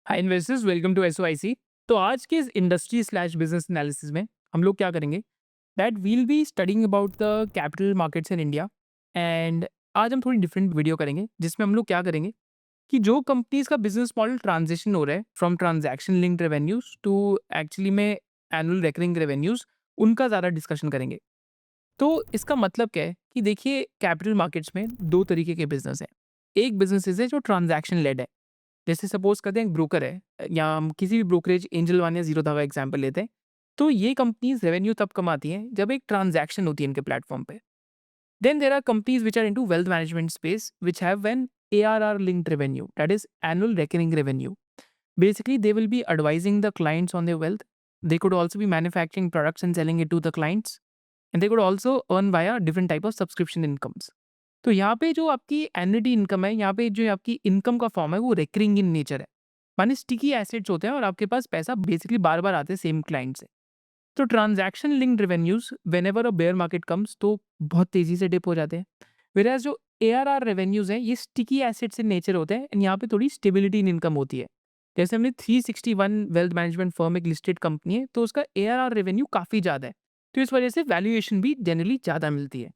Hi investors, welcome to SOIC. तो आज के इस इंडस्ट्री स्लैश बिजनेस एनालिसिस में हम लोग क्या करेंगे that will be studying about the capital markets in India. And आज हम थोड़ी डिफरेंट वीडियो करेंगे जिसमें हम लोग क्या करेंगे कि जो कंपनीज का बिजनेस मॉडल ट्रांजिशन हो रहा है from transaction linked revenues to actually में एनुअल रिकरिंग रेवेन्यूज, उनका ज़्यादा डिस्कशन करेंगे। तो इसका मतलब क्या है कि देखिए, कैपिटल मार्केट्स में दो तरीके के बिजनेस हैं। एक बिजनेस है जो ट्रांजैक्शन लेड है। जैसे सपोज करते हैं एक ब्रोकर है, या हम किसी भी ब्रोकरेज एंजल वन या जीरो धावा एग्जाम्पल लेते हैं। तो ये कंपनीज रेवेन्यू तब कमाती हैं जब एक ट्रांजैक्शन होती है इनके प्लेटफॉर्म पे। Then there are companies which are into wealth management space which have an ARR linked revenue, that is annual recurring revenue. Basically they will be advising the clients on their wealth. They could also be manufacturing products and selling it to the clients, and they could also earn via different type of subscription incomes. तो यहाँ पे जो आपकी annuity income है, यहाँ पे जो आपकी इनकम का फॉर्म है वो रिकरिंग इन नेचर है। माने स्टिकी एसेट्स होते हैं और आपके पास पैसा बेसिकली बार-बार आते हैं सेम क्लाइंट से। तो transaction linked revenues whenever a bear market comes तो बहुत तेज़ी से डिप हो जाते हैं। व्हेreas जो ARR रेवेन्यूज़ हैं ये स्टिकी एसेट्स इन नेचर होते हैं एंड यहाँ पे थोड़ी स्टेबिलिटी इन इनकम होती है। जैसे हमने 361 वेल्थ मैनेजमेंट फर्म एक लिस्टेड कंपनी है, तो उसका ARR रेवेन्यू काफ़ी ज़्यादा है। तो इस वजह से वैल्यूएशन भी जनरली ज़्यादा मिलती है।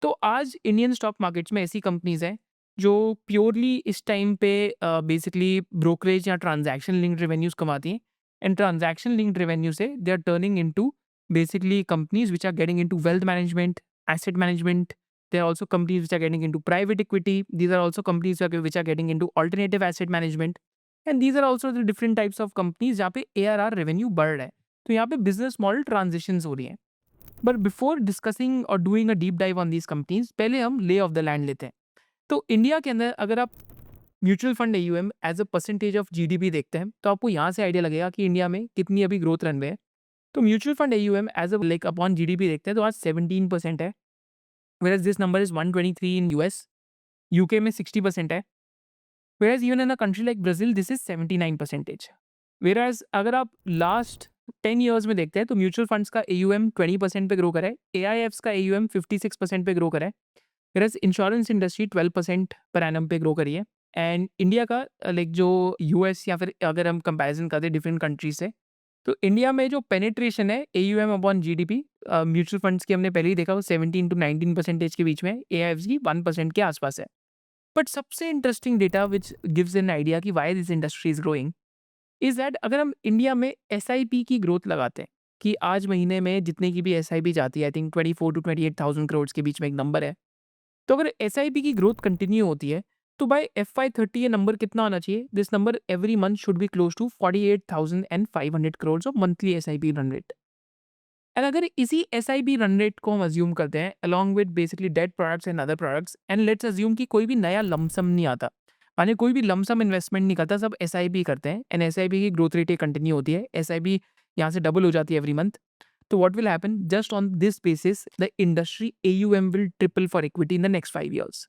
तो आज इंडियन स्टॉक मार्केट्स में ऐसी कंपनीज हैं जो प्योरली इस टाइम पे बेसिकली ब्रोकरेज या ट्रांजैक्शन लिंक्ड रेवेन्यूज कमाती हैं। एंड ट्रांजैक्शन लिंक्ड रेवेन्यू से they are turning into basically companies which are getting into wealth management, asset management. There are also companies which are getting into private equity. These are also companies which are getting into alternative asset management. And these are also the different types of companies जहाँ पे ARR revenue बढ़ रहा है। तो यहाँ पे business model transitions हो रही हैं। बट बिफोर डिस्कसिंग और doing a deep dive on these companies, पहले हम ले ऑफ द लैंड लेते हैं। तो इंडिया के अंदर अगर आप mutual fund AUM as a percentage of GDP देखते हैं तो आपको यहाँ से आइडिया लगेगा कि इंडिया में कितनी अभी ग्रोथ रनवे है। तो mutual fund AUM as a like upon GDP देखते हैं तो आज 17% है। Where this number is 123 in US, UK में 60% है। Where even in a country like Brazil this is 79%। Where अगर आप लास्ट 10 ईयर्स में देखते हैं तो म्यूचुअल फंड्स का AUM 20% पे ग्रो करा है, AIFs का AUM 56% पे ग्रो करा है, where insurance industry 12% per annum पे ग्रो करी है। एंड इंडिया का लाइक जो US या फिर अगर हम कंपैरिजन करते हैं डिफरेंट कंट्रीज से, तो इंडिया में जो पेनिट्रेशन है AUM upon GDP mutual funds की हमने पहले ही देखा वो 17 to 19% के बीच में, AIFs की 1% के आसपास है। बट सबसे interesting data which gives an idea कि why this industry is growing is that अगर हम इंडिया में SIP की ग्रोथ लगाते हैं कि आज महीने में जितने की भी SIP जाती है, आई थिंक 24 to 28,000 करोड़ के बीच में एक नंबर है। तो अगर SIP की ग्रोथ कंटिन्यू होती है तो बाय FY30 ये नंबर कितना आना चाहिए? This number every month should be close to 48,500 crore of monthly SIP run rate. And अगर इसी SIP रन रेट को हम अज्यूम करते हैं along with basically debt products and other products, and let's assume कि कोई भी नया लमसम नहीं आता, माने कोई भी लमसम इन्वेस्टमेंट नहीं करता, सब SIP करते हैं एंड SIP की ग्रोथ रेट कंटिन्यू होती है, SIP यहाँ से डबल हो जाती है एवरी मंथ। तो what will happen just on this basis the industry AUM will triple for equity in the next 5 years.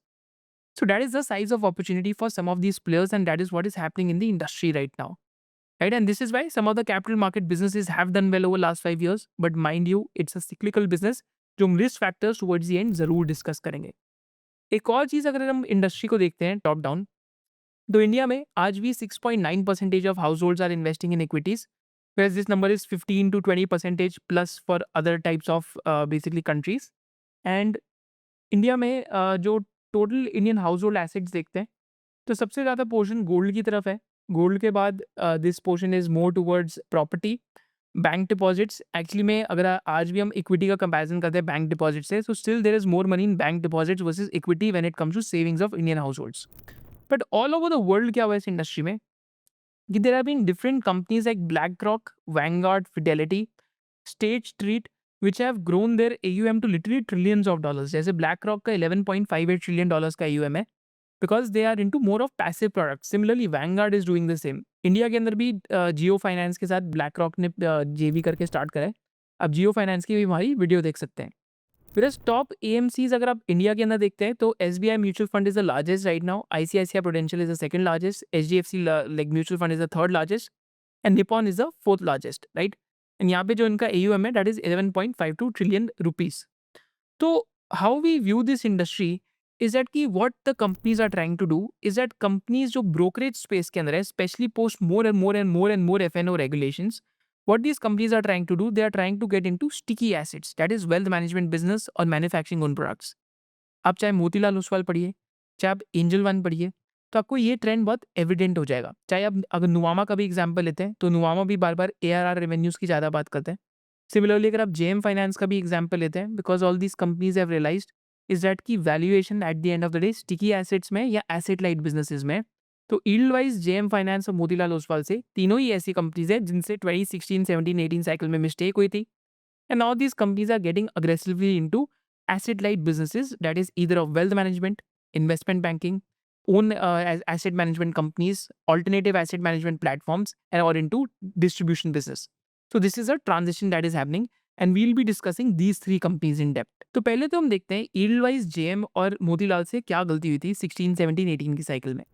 So that is the size of opportunity for some of these players, and that is what is happening in the industry right now. Right, and this is why some of the capital market businesses have done well over last 5 years, but mind you it's a cyclical business जो हम risk factors towards the end जरूर discuss करेंगे। एक और चीज अगर हम industry को देखते हैं टॉप डाउन, तो इंडिया में आज भी 6.9% of households are investing in equities, whereas this number is 15 to 20% plus for other types of basically countries. And India में जो total Indian house hold assets देखते हैं तो सबसे ज़्यादा पोर्शन गोल्ड की तरफ है। गोल्ड के बाद this portion is more towards property, bank deposits. Actually में अगर आज भी हम इक्विटी का कंपैरिजन करते हैं बैंक डिपॉजिट से, so still there is more money in bank deposits versus equity when it comes to savings of Indian households. But all over the world क्या हुआ इस इंडस्ट्री में कि there have been different companies like BlackRock, Vanguard, Fidelity, State Street which have grown their AUM to literally trillions of dollars. जैसे BlackRock का 11.58 trillion dollars का AUM है, because they are into more of passive product. Similarly Vanguard is doing the same. India के अंदर भी Jio finance के साथ BlackRock ने JV करके स्टार्ट करा है। अब जियो फाइनेंस की भी हमारी वीडियो देख सकते हैं। फिर टॉप AMCs अगर आप इंडिया के अंदर देखते हैं तो SBI mutual fund is the largest right now, ICICI Prudential is the second largest, HDFC like mutual fund is the third largest, and Nippon is the fourth largest, right. And यहाँ पे जो इनका AUM है that is 11.52 trillion rupees. तो how we view this industry is that कि what the companies are trying to do is that companies जो brokerage space के अंदर है, specially post more and more and more and more FNO regulations, what these companies are trying to do, they are trying to get into sticky assets, that is wealth management business और manufacturing own products. आप चाहे मोतीलाल ओसवाल पढ़िए, चाहे आप angel one पढ़िए, तो आपको ये ट्रेंड बहुत एविडेंट हो जाएगा। चाहे आप अगर नुवामा का भी एग्जांपल लेते हैं, तो नुवामा भी बार-बार एआरआर रेवेन्यूज़ की ज़्यादा बात करते हैं। सिमिलरली अगर आप जेएम फाइनेंस का भी एग्जांपल लेते हैं, because all these companies have realised is that कि valuation at the end of the day sticky assets में या एसेट लाइट बिज़नेसेस में, तो यील्ड वाइज़ जेएम फाइनेंस और मोतीलाल ओसवाल से तीनों ही ऐसी कंपनीज़ हैं जिनसे 2016, 17, 18 साइकिल में मिस्टेक हुई थी। And now these companies are getting aggressively into asset light businesses, that is either of wealth management, investment banking, own as asset management companies, alternative asset management platforms, and or into distribution business. So this is a transition that is happening and we'll be discussing these three companies in depth. तो पहले तो हम देखते हैं yield wise JM और मोतीलाल से क्या गलती हुई थी 16, 17, 18 की साइकिल में।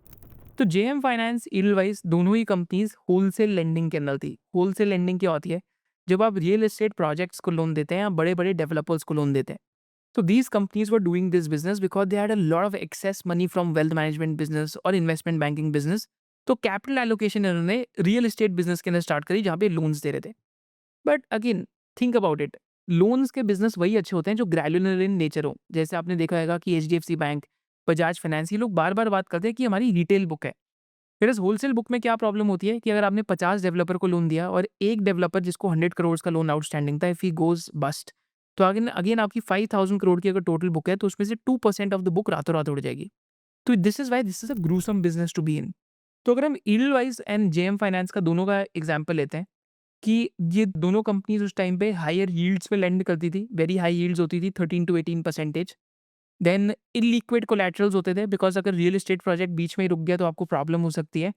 तो जेएम फाइनेंस, ईडलवाइज दोनों ही कंपनीज होलसेल लेंडिंग के अंदर थी। होलसेल लेंडिंग क्या होती है? जब आप रियल एस्टेट प्रोजेक्ट्स को लोन देते हैं या बड़े-बड़े डेवलपर्स को लोन देते हैं। तो these companies were doing this business because they had a lot of excess money from wealth management business और इन्वेस्टमेंट बैंकिंग बिज़नेस। तो कैपिटल एलोकेशन इन्होंने रियल एस्टेट बिज़नेस के अंदर स्टार्ट करी जहाँ पे लोन्स दे रहे थे। But again think about it, loans के बिज़नेस वही अच्छे होते हैं जो ग्रैन्युलर इन नेचर हो। जैसे आपने देखा होगा कि एचडीएफसी बैंक, बजाज फाइनेंस, ये लोग बार-बार बात करते हैं कि हमारी रिटेल बुक है। व्हेयरएज़ होलसेल बुक में क्या प्रॉब्लम होती है कि अगर आपने 50 डेवलपर को लोन दिया और एक डेवलपर जिसको 100 करोड़ का लोन आउटस्टैंडिंग था, इफ ही गोज़ बस्ट, तो अगेन अगेन आपकी 5000 करोड़ की अगर टोटल बुक है, तो उसमें से 2% ऑफ द बुक रातों-रात उड़ जाएगी। तो this is why this is a gruesome business to be in. तो अगर हम ईडलवाइज़ एंड जेएम फाइनेंस का दोनों का एग्जांपल लेते हैं कि ये दोनों कंपनीज़ उस टाइम पे हायर यील्ड्स पे लेंड करती थी, वेरी हाई यील्ड्स होती थी 13 टू 18%। देन इलिक्विड कोलैटरल्स होते थे बिकॉज़ अगर रियल एस्टेट प्रोजेक्ट बीच में ही रुक गया तो आपको प्रॉब्लम हो सकती है।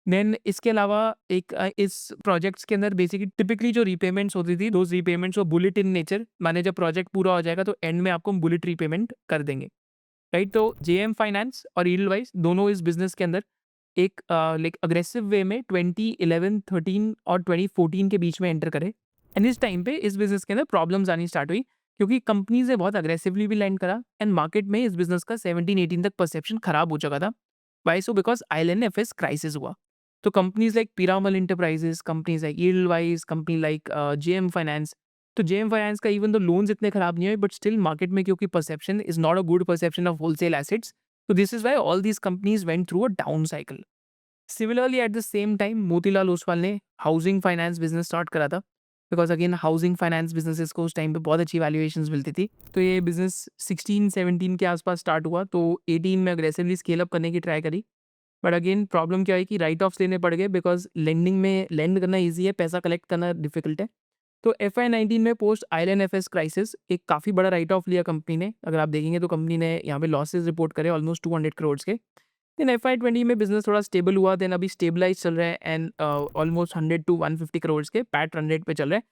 देन इसके अलावा एक इस प्रोजेक्ट्स के अंदर बेसिकली टिपिकली जो रीपेमेंट्स होती थी, those repayments were bullet in nature, माने जब प्रोजेक्ट पूरा हो जाएगा तो एंड में आपको हम बुलेट रीपेमेंट कर देंगे, राइट? तो जेएम फाइनेंस और ईडलवाइज़ दोनों इस बिज़नेस के अंदर एक लाइक अग्रेसिव वे में 2011, 13 और 2014 के बीच में एंटर करे। एंड इस टाइम पे इस बिज़नेस के अंदर प्रॉब्लम्स आनी स्टार्ट हुई क्योंकि कंपनीज़ ने बहुत अग्रेसिवली भी लैंड करा एंड मार्केट में इस बिज़नेस का 17-18 तक परसेप्शन खराब हो चुका था। Why so? Because IL&FS crisis हुआ। तो companies like Piramal enterprises, companies like Edelweiss, company like JM finance, तो जेएम फाइनेंस का इवन दो लोन्स इतने खराब नहीं हुए बट स्टिल मार्केट में क्योंकि perception is not a good perception of wholesale assets, so this is why all these companies went through a down cycle. Similarly, at the same time, Motilal Oswal ने housing finance business start करा था because again housing finance businesses को उस time पे बहुत अच्छी valuations मिलती थी। तो ये बिजनेस 16-17 के आसपास स्टार्ट हुआ, तो 18 में अग्रेसिवली स्केल अप करने की ट्राई करी। बट अगेन प्रॉब्लम क्या है कि राइट ऑफ्स लेने पड़ गए बिकॉज लेंडिंग में लेंड करना ईजी है, पैसा कलेक्ट करना डिफिकल्ट है। तो FY19 में पोस्ट आईएलएनएफएस क्राइसिस एक काफ़ी बड़ा राइट ऑफ लिया कंपनी ने। अगर आप देखेंगे तो कंपनी ने यहाँ पे लॉसेस रिपोर्ट करे ऑलमोस्ट 200 करोड़ के। देन FY20 में बिजनेस थोड़ा स्टेबल हुआ, देन अभी स्टेबलाइज चल रहा है एंड ऑलमोस्ट 100 टू 150 करोड़ के पैट रन रेट पे चल रहा है।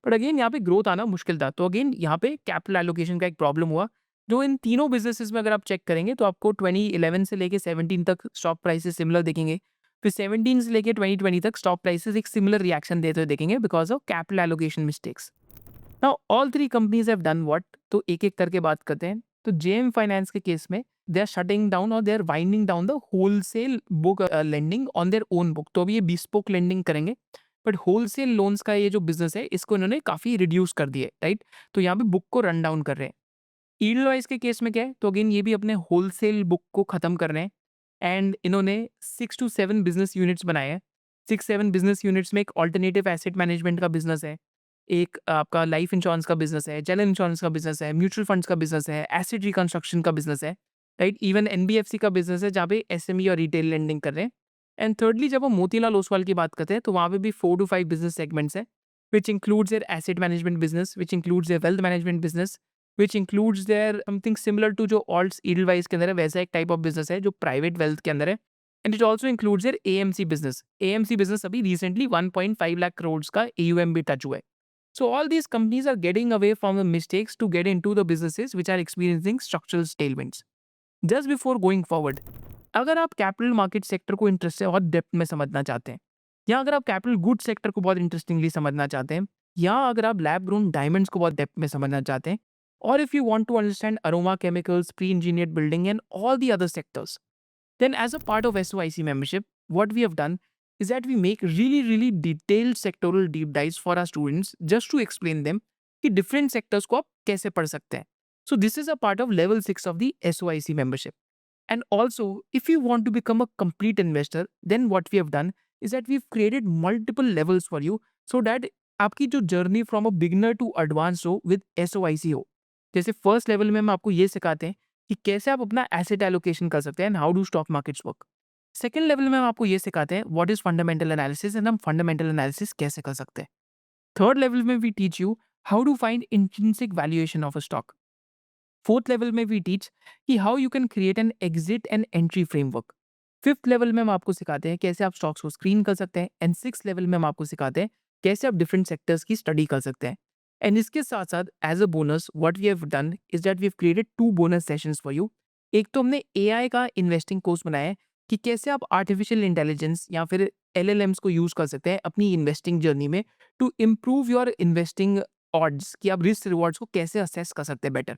बट अगेन यहाँ पे ग्रोथ आना मुश्किल था, तो अगेन यहाँ पे कैपिटल एलोकेशन का एक प्रॉब्लम हुआ जो इन तीनों बिजनेसेस में अगर आप चेक करेंगे तो आपको 2011 से लेके 17 तक स्टॉक प्राइसेस सिमिलर दिखेंगे। फिर 17 से लेके 2020 तक स्टॉक प्राइसेस एक सिमिलर रिएक्शन देते हुए देखेंगे because of capital allocation mistakes. Now all three companies have done what, तो एक-एक करके बात करते हैं। तो जेएम फाइनेंस के केस में दे आर शटिंग डाउन और they are winding down the wholesale book lending on their own book. तो अभी ये बिस्पोक लेंडिंग करेंगे, बट होलसेल लोन्स का ये जो बिज़नेस है इसको इन्होंने काफ़ी रिड्यूस कर दिया है, राइट? तो यहाँ पे बुक को रन डाउन कर रहे हैं। ईडलवाइज़ के केस में क्या है, तो अगेन ये भी अपने होलसेल बुक को ख़त्म कर रहे हैं एंड इन्होंने 6 टू 7 बिज़नेस यूनिट्स बनाए हैं। 6-7 बिज़नेस यूनिट्स में एक अल्टरनेटिव एसेट मैनेजमेंट का बिज़नेस है, एक आपका लाइफ इंश्योरेंस का बिज़नेस है, जनरल इंश्योरेंस का बिज़नेस है, म्यूचुअल फंड्स का बिज़नेस है, एसेट रिकंस्ट्रक्शन का बिज़नेस है, राइट? इवन एनबीएफसी का बिज़नेस है जहाँ पे एसएमई और रिटेल लेंडिंग कर रहे हैं। एंड थिर्डली जब हम मोतीलाल ओसवाल की बात करते हैं तो वहाँ पे भी 4 टू 5 बिज़नेस सेगमेंट्स हैं, which includes their asset management business, which includes their wealth management business, which includes their something similar to जो ऑल्ट्स ईडलवाइज़ के अंदर है, वैसा एक टाइप ऑफ बिज़नेस है जो प्राइवेट वेल्थ के अंदर है। And it also includes their AMC business. AMC business अभी रिसेंटली 1.5 लाख करोड़ का एयूएम भी टच हुआ है। So all these companies are getting away from the mistakes to get into the businesses which are experiencing structural tailwinds. Just before going forward, अगर आप capital market sector को interest से और depth में समझना चाहते हैं, या अगर आप कैपिटल गुड सेक्टर को बहुत इंटरेस्टिंगली समझना चाहते हैं, या अगर आप लैब ग्रोन डायमंड्स को बहुत डेप्थ में समझना चाहते हैं, or if you want to understand aroma chemicals, pre-engineered building and all the other sectors, then as a part of SOIC membership, what we have done is that we make really detailed sectoral deep dives for our students just to explain them कि different sectors को आप कैसे पढ़ सकते हैं. So this is a part of level 6 of the SOIC membership. And also, if you want to become a complete investor, then what we have done is that we've created multiple levels for you so that आपकी जो journey from a beginner to advance हो with SOIC हो. जैसे first level में हम आपको ये सिखाते हैं कि कैसे आप अपना एसेट एलोकेशन कर सकते हैं and how do stock markets work. Second level में हम आपको ये सिखाते हैं what is fundamental analysis and हम फंडामेंटल एनालिसिस कैसे कर सकते हैं. थर्ड लेवल में we teach you how to find intrinsic valuation of a stock. Fourth level में वी टीच कि how you can create an exit and entry framework. Fifth level में हम आपको सिखाते हैं कैसे आप स्टॉक्स को स्क्रीन कर सकते हैं एंड सिक्स लेवल में हम आपको सिखाते हैं कैसे आप डिफरेंट सेक्टर्स की स्टडी कर सकते हैं. एंड इसके साथ साथ as a bonus what we have done is that we have created 2 bonus sessions for you. एक तो हमने एआई का इन्वेस्टिंग कोर्स बनाया है कि कैसे आप आर्टिफिशियल इंटेलिजेंस या फिर एलएलएम्स को यूज कर सकते हैं अपनी इन्वेस्टिंग जर्नी में to improve your investing odds, कि आप रिस्क रिवॉर्ड्स को कैसे असेस कर सकते हैं बेटर.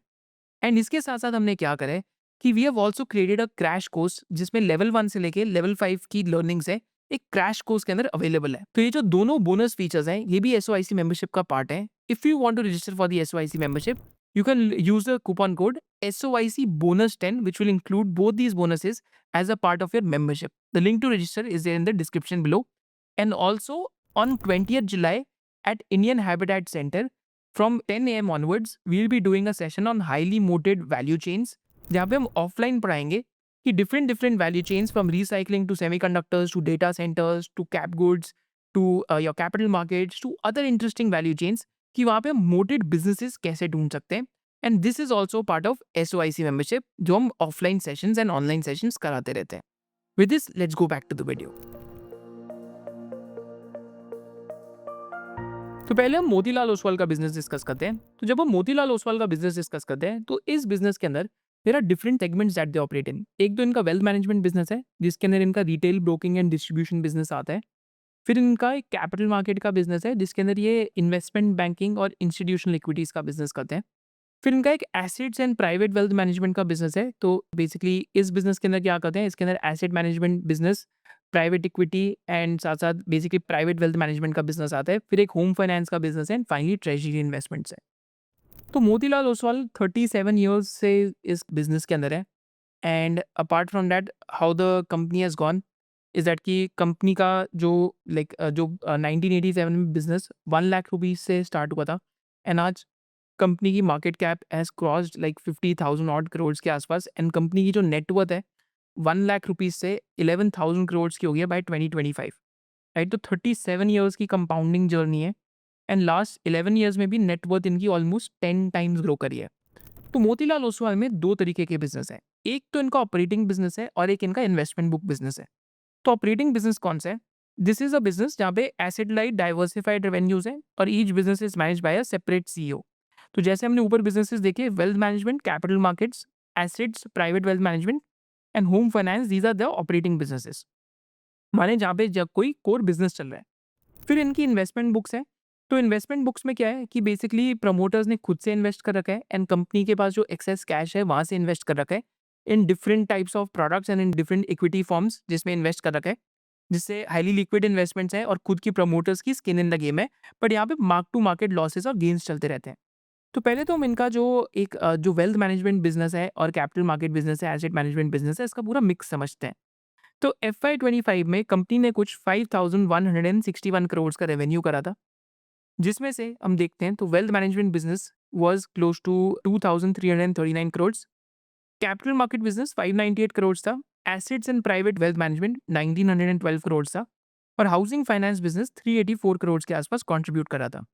एंड इसके साथ साथ हमने क्या करा है कि we have also created a crash course जिसमें लेवल 1 से लेके लेवल 5 की लर्निंग्स है एक क्रैश कोर्स के अंदर अवेलेबल है. तो ये जो दोनों बोनस फीचर्स हैं ये भी SOIC मेंबरशिप का पार्ट है. If you want to register for the SOIC membership, you can use the coupon code SOIC bonus 10 which will include both these bonuses as a part of your membership. The link to register is there in the description below. And also on 20th July at Indian Habitat Center from 10 a.m. onwards, we'll be doing a session on highly moated value chains जहाँ पे हम offline पढ़ाएंगे कि different value chains from recycling to semiconductors to data centres to cap goods to your capital markets to other interesting value chains कि वहाँ पे हम mooted businesses कैसे ढूंढ सकते हैं. And this is also part of SOIC membership जो हम offline sessions and online sessions कराते रहते हैं. With this let's go back to the video. तो पहले हम मोतीलाल ओसवाल का बिजनेस डिस्कस करते हैं. तो जब हम मोतीलाल ओसवाल का बिजनेस डिस्कस करते हैं तो इस बिजनेस के अंदर there are different segments that they operate in. एक तो इनका वेल्थ मैनेजमेंट बिजनेस है जिसके अंदर इनका retail broking and distribution business आता है. फिर इनका एक कैपिटल मार्केट का बिजनेस है जिसके अंदर ये इन्वेस्टमेंट बैंकिंग और इंस्टीट्यूशनल इक्विटीज का बिजनेस करते हैं. फिर इनका एक assets and private wealth management का बिजनेस है. तो बेसिकली इस बिजनेस के अंदर क्या करते हैं, इसके अंदर asset management business, private equity and साथ साथ बेसिकली प्राइवेट वेल्थ मैनेजमेंट का बिजनेस आता है. फिर एक होम फाइनेंस का बिजनेस है एंड फाइनली ट्रेजरी इन्वेस्टमेंट्स है. तो मोतीलाल ओसवाल 37 ईयर्स से इस बिजनेस के अंदर है. And apart from that how the company has gone is that कि कंपनी का जो 1987 में बिजनेस 1 लाख रुपीज से स्टार्ट हुआ था एंड आज कंपनी की market cap has crossed 50,000 odd crore के आसपास. एंड कंपनी की जो नेटवर्थ है 1 लाख रुपीज से 11,000 करोड़ की हो गई है बाय 2025. राइट. तो 37 ईयर्स की कंपाउंडिंग जर्नी है एंड लास्ट 11 ईयर्स में भी नेटवर्थ इनकी ऑलमोस्ट 10 टाइम्स ग्रो करी है. तो मोतीलाल ओसवाल में 2 तरीके के बिजनेस हैं. एक तो इनका ऑपरेटिंग बिजनेस है और एक इनका इन्वेस्टमेंट बुक बिजनेस है. तो ऑपरेटिंग बिजनेस कौन सा है? दिस इज अ बिजनेस जहाँ पे एसेट लाइट डाइवर्सिफाइड रेवेन्यूज है और each business is manage by a separate CEO. तो जैसे हमने ऊपर बिजनेसेस देखे, wealth management, capital markets, assets, private wealth management and home finance, these are the operating businesses माने जहाँ पे जब कोई कोर बिजनेस चल रहा है. फिर इनकी इन्वेस्टमेंट बुक्स है. तो इन्वेस्टमेंट बुक्स में क्या है कि बेसिकली प्रमोटर्स ने खुद से इन्वेस्ट कर रखा है एंड कंपनी के पास जो एक्सेस कैश है वहाँ से इन्वेस्ट कर रखा है in different types of products and in different equity forms जिसमें इन्वेस्ट कर रखा है, जिससे हाईली लिक्विड इन्वेस्टमेंट्स है और खुद की प्रमोटर्स की स्किन इन द गेम है. बट यहाँ पे मार्क टू मार्केट लॉसेस और गेन्स चलते रहते हैं. तो पहले तो हम इनका जो वेल्थ मैनेजमेंट बिजनेस है और कैपिटल मार्केट बिजनेस है, एसेट मैनेजमेंट बिजनेस है, इसका पूरा मिक्स समझते हैं. तो FY25 में कंपनी ने कुछ 5,161 करोड़ का रेवेन्यू करा था, जिसमें से हम देखते हैं तो wealth management business was close to 2,339 crore, capital market business 598 crore था, assets and private wealth management 1,912 crore था और हाउसिंग फाइनेंस बिजनेस 384 करोड़ के आसपास कंट्रीब्यूट करा था.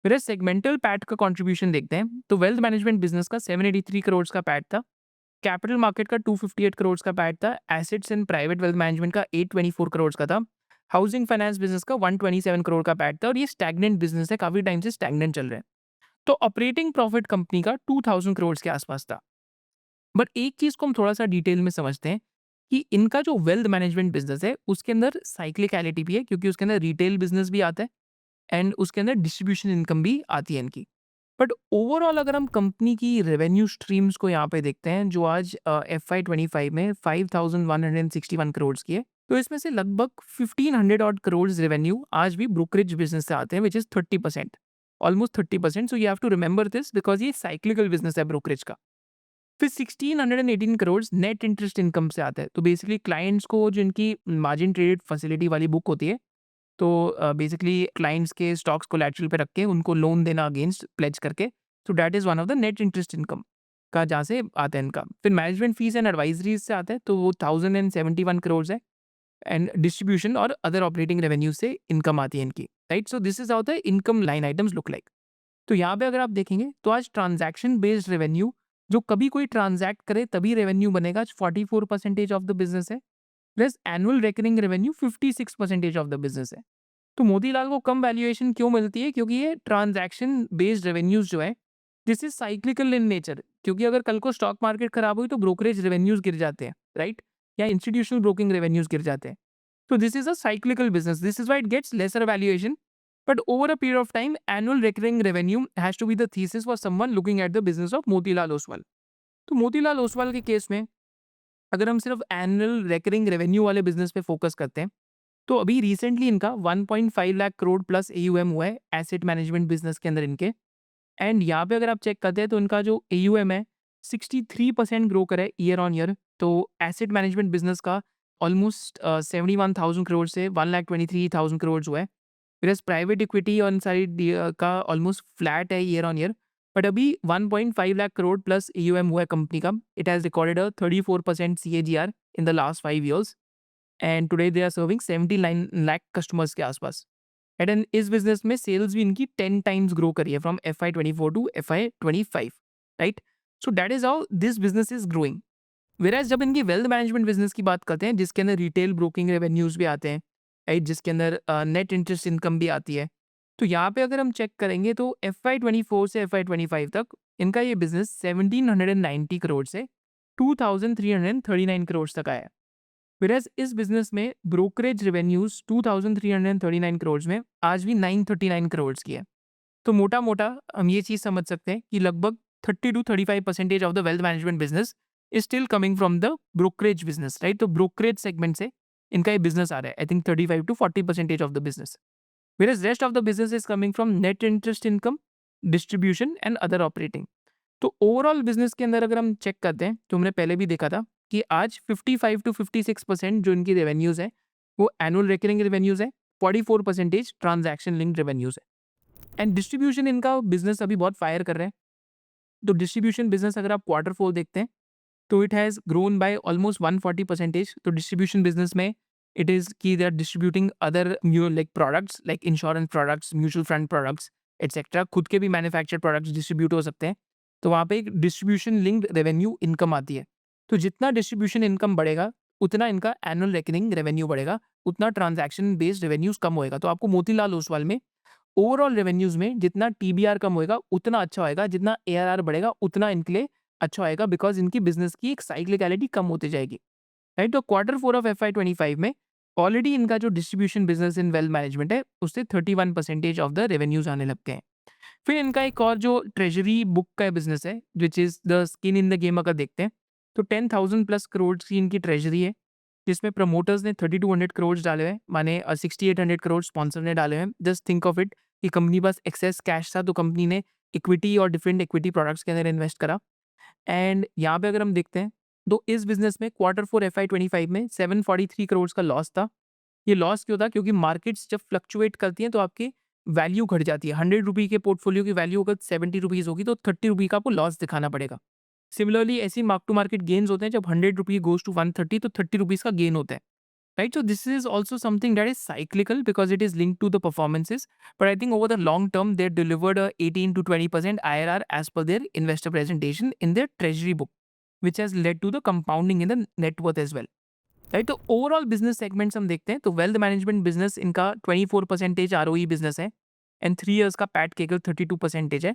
फिर सेगमेंटल पैट का कंट्रीब्यूशन देखते हैं तो वेल्थ मैनेजमेंट बिजनेस का 783 करोड़ का पैट था, कैपिटल मार्केट का 258 करोड़ का पैट था, assets and private wealth management का 824 करोड़ का था, हाउसिंग फाइनेंस बिजनेस का 127 करोड़ का पैट था और ये स्टैग्नेंट बिजनेस है, काफी टाइम से स्टैग्नेंट चल रहा है. तो ऑपरेटिंग प्रॉफिट कंपनी का 2,000 करोड़ के आसपास था. बट एक चीज को हम थोड़ा सा डिटेल में समझते हैं कि इनका जो वेल्थ मैनेजमेंट बिजनेस है उसके अंदर साइक्लिकलिटी भी है क्योंकि उसके अंदर रिटेल बिजनेस भी आता है एंड उसके अंदर डिस्ट्रीब्यूशन इनकम भी आती है इनकी. बट ओवरऑल अगर हम कंपनी की रेवेन्यू स्ट्रीम्स को यहाँ पे देखते हैं जो आज FY 25 में 5,161 करोड़ की है, तो इसमें से लगभग 1,500 ऑड करोड़ रेवेन्यू आज भी ब्रोकरेज बिजनेस से आते हैं, which is 30%, almost 30%। So you have to remember this because ये साइक्लिकल बिजनेस है ब्रोकरेज का। फिर 1,618 करोड़ नेट इंटरेस्ट इनकम से आता है। तो बेसिकली क्लाइंट्स को जो इनकी मार्जिन ट्रेडेड फैसिलिटी वाली बुक होती है, तो बेसिकली क्लाइंट्स के स्टॉक्स कोलैटरल पे रख के उनको लोन देना अगेंस्ट प्लेज करके, तो that is one of the net interest income का जहाँ से आता है इनका। फिर मैनेजमेंट फीस एंड एडवाइजरीज से आता है, तो वो 1,071 करोड़ है। एंड डिस्ट्रीब्यूशन और अदर ऑपरेटिंग रेवेन्यू से इनकम आती है इनकी, right. So this is how the income line items look like. तो यहाँ पे अगर आप देखेंगे तो आज ट्रांजैक्शन बेस्ड रेवेन्यू, जो कभी कोई ट्रांजैक्ट करे तभी रेवेन्यू बनेगा, 44% ऑफ द बिजनेस है। Plus annual recurring revenue 56% of the business है। तो मोतीलाल को कम वैल्यूएशन क्यों मिलती है? क्योंकि ये ट्रांजैक्शन बेस्ड रेवेन्यूज जो है, this is cyclical in nature. क्योंकि अगर कल को स्टॉक मार्केट खराब हुई तो ब्रोकरेज रेवेन्यूज गिर जाते हैं, राइट, या इंस्टीट्यूशनल ब्रोकिंग रेवेन्यूज गिर जाते हैं। So this is a cyclical business. This is why it gets lesser valuation. But over a period of time, annual recurring revenue has to be the thesis for someone looking at the business of Motilal Oswal. तो मोतीलाल ओसवाल के case में अगर हम सिर्फ annual recurring revenue वाले business पे focus करते हैं, तो अभी रिसेंटली इनका 1.5 लाख करोड़ प्लस AUM हुआ है एसेट मैनेजमेंट बिजनेस के अंदर इनके। एंड यहाँ पे अगर आप चेक करते हैं तो इनका जो AUM है 63% ग्रो करा है ईयर ऑन ईयर। तो एसेट मैनेजमेंट बिजनेस का ऑलमोस्ट 71,000 करोड़ से 1,23,000 करोड़ हुआ है। फिर प्राइवेट इक्विटी ऑन साइड का ऑलमोस्ट फ्लैट है ईयर ऑन ईयर। बट अभी 1.5 लाख करोड़ प्लस AUM हुआ है कंपनी का। It has recorded a 34% CAGR in the last 5 years. And today they are serving 79 lakh customers के आसपास। एंड देन इस बिजनेस में सेल्स भी इनकी 10 टाइम्स ग्रो करी है from FY 24 to FY 25, right. So that is how this business is growing. Whereas जब इनकी वेल्थ मैनेजमेंट बिजनेस की बात करते हैं, जिसके अंदर रिटेल ब्रोकिंग रेवेन्यूज भी आते हैं, राइट, जिसके अंदर नेट इंटरेस्ट इनकम भी आती है, तो यहाँ पे अगर हम चेक करेंगे तो FY 24 से FY 25 तक इनका ये बिजनेस 1,790 करोड़ से 2,339 करोड़ तक आया है। वेराज इस बिजनेस में ब्रोकरेज रेवेन्यूज 2,339 करोड़ में आज भी 939 करोड़ की है। तो मोटा मोटा हम ये चीज़ समझ सकते हैं कि लगभग 30 to 35% of the wealth management business is still coming from the brokerage business, right. तो ब्रोकरेज सेगमेंट से इनका ये बिजनेस आ रहा है, I think 35 to 40% of the business. Where rest of the business is coming from net interest income, distribution and other operating. तो overall business के अंदर अगर हम चेक करते हैं तो हमने पहले भी देखा था कि आज 55 to 56% जो इनकी रेवेन्यूज है वो एनुअल रिकरिंग रेवेन्यूज है, 44% ट्रांजैक्शन लिंक्ड रेवेन्यूज है। एंड डिस्ट्रीब्यूशन इनका बिजनेस अभी बहुत फायर कर रहे हैं। तो डिस्ट्रीब्यूशन बिजनेस अगर आप क्वार्टर 4 देखते हैं तो it has grown by almost 140%। तो डिस्ट्रीब्यूशन बिजनेस में इट इज़ कि they are distributing other new like products like insurance products, mutual fund products etcetera. खुद के भी मैन्युफैक्चर्ड प्रोडक्ट्स डिस्ट्रीब्यूट हो सकते हैं। तो वहाँ पे एक डिस्ट्रीब्यूशन लिंक्ड रेवेन्यू इनकम आती है। तो जितना डिस्ट्रीब्यूशन इनकम बढ़ेगा उतना इनका एनुअल रिकरिंग रेवेन्यू बढ़ेगा, उतना ट्रांजैक्शन बेस्ड रेवेन्यूज कम होएगा। तो आपको मोतीलाल ओसवाल में ओवरऑल रेवेन्यूज में जितना TBR कम होएगा उतना अच्छा होएगा, जितना ARR बढ़ेगा उतना इनके लिए अच्छा होएगा, बिकॉज इनकी बिजनेस की एक साइक्लिकलिटी कम होती जाएगी, राइट। तो क्वार्टर 4 ऑफ FY 25 में ऑलरेडी इनका जो distribution business in wealth management है उससे 31% ऑफ द रेवेन्यूज आने लग गए हैं। फिर इनका एक और जो ट्रेजरी बुक का बिजनेस है which is the skin in the game, अगर देखते हैं तो 10,000 प्लस करोड़ की इनकी ट्रेजरी है, जिसमें प्रमोटर्स ने 3,200 करोड़ डाले हुए हैं, माने 6,800 करोड़ स्पॉन्सर ने डाले हुए हैं। जस्ट थिंक ऑफ इट कि कंपनी पास एक्सेस कैश था तो कंपनी ने इक्विटी और डिफरेंट इक्विटी प्रोडक्ट्स के अंदर इन्वेस्ट करा। एंड यहाँ पे अगर हम देखते हैं तो इस बिजनेस में क्वार्टर 4 FY 25 में 743 करोड़ का लॉस था। ये लॉस क्यों था? क्योंकि मार्केट्स जब फ्लक्चुएट करती हैं तो आपकी वैल्यू घट जाती है। 100 रुपये के पोर्टफोलियो की वैल्यू अगर 70 रुपीज़ होगी तो 30 रुपये का आपको लॉस दिखाना पड़ेगा। सिमिलरली ऐसी मार्क टू मार्केट गेन्स होते हैं, जब 100 रुपये गोज टू 130 तो 30 रुपीज़ का गेन होता है, right? So this is also something that is cyclical because it is linked to the performances. But I think over the long term, they delivered a 18 to 20% IRR as per their investor presentation in their treasury book, which has led to the compounding in the net worth as well. Right? तो overall business segments हम देखते हैं तो wealth management business इनका 24% ROE business है and 3 years का PAT Kaggle 32% है।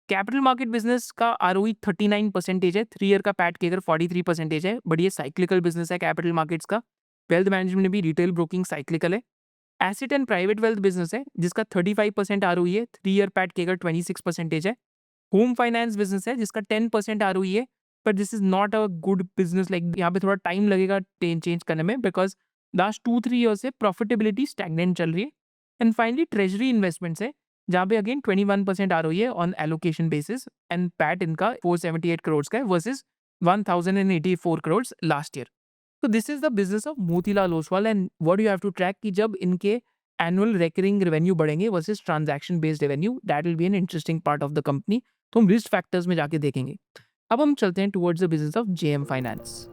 Capital market business का ROE 39% है, 3 ईयर का पैट केगर 43% है, बट ये साइक्लिकल बिजनेस है कैपिटल मार्केट्स का। वेल्थ मैनेजमेंट में भी रिटेल ब्रोकिंग साइक्लिकल है। Asset and private wealth business है जिसका 35% ROE है, 3 ईयर पैट केगर 26% है। होम फाइनेंस बिजनेस है जिसका 10% आरओई है, but this is not a good business. Like यहाँ पे थोड़ा टाइम लगेगा चेंज करने में, बिकॉज लास्ट 2-3 ईयर से प्रॉफिटेबिलिटी स्टैग्नेंट चल रही है। एंड फाइनली ट्रेजरी इन्वेस्टमेंट्स है जहाँ पे अगेन 21% आरओई है on allocation basis, and PAT इनका 478 करोड़ का है वर्सेज 1084 करोड़ लास्ट ईयर। तो this is the business of Motilal Oswal, and what you have to track कि जब इनके एनुअल रिकरिंग रेवेन्यू बढ़ेंगे versus transaction based revenue, that will be an interesting part of the company. तो हम रिस्क फैक्टर्स में जाके देखेंगे। अब हम चलते हैं towards the business of JM finance.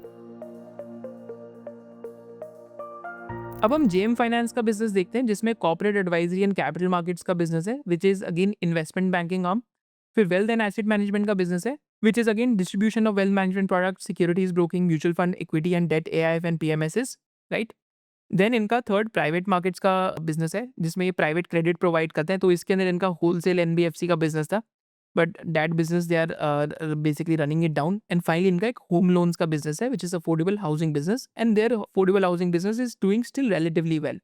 अब हम जेएम फाइनेंस का बिजनेस देखते हैं जिसमें corporate advisory and capital markets का बिजनेस है, which is again investment banking arm. फिर वेल्थ एंड एसेट मैनेजमेंट का बिजनेस है, which is again distribution of wealth management product, securities broking, mutual fund, equity and debt, AIF and PMSS, right. Then इनका third private markets का business है जिसमें ये private credit provide करते हैं। तो इसके अंदर इनका होलसेल एनबीएफसी का बिजनेस था, but that business they are basically running it down. And finally इनका एक होम लोन्स का बिजनेस है which is affordable housing business, and their affordable housing business is doing still relatively well.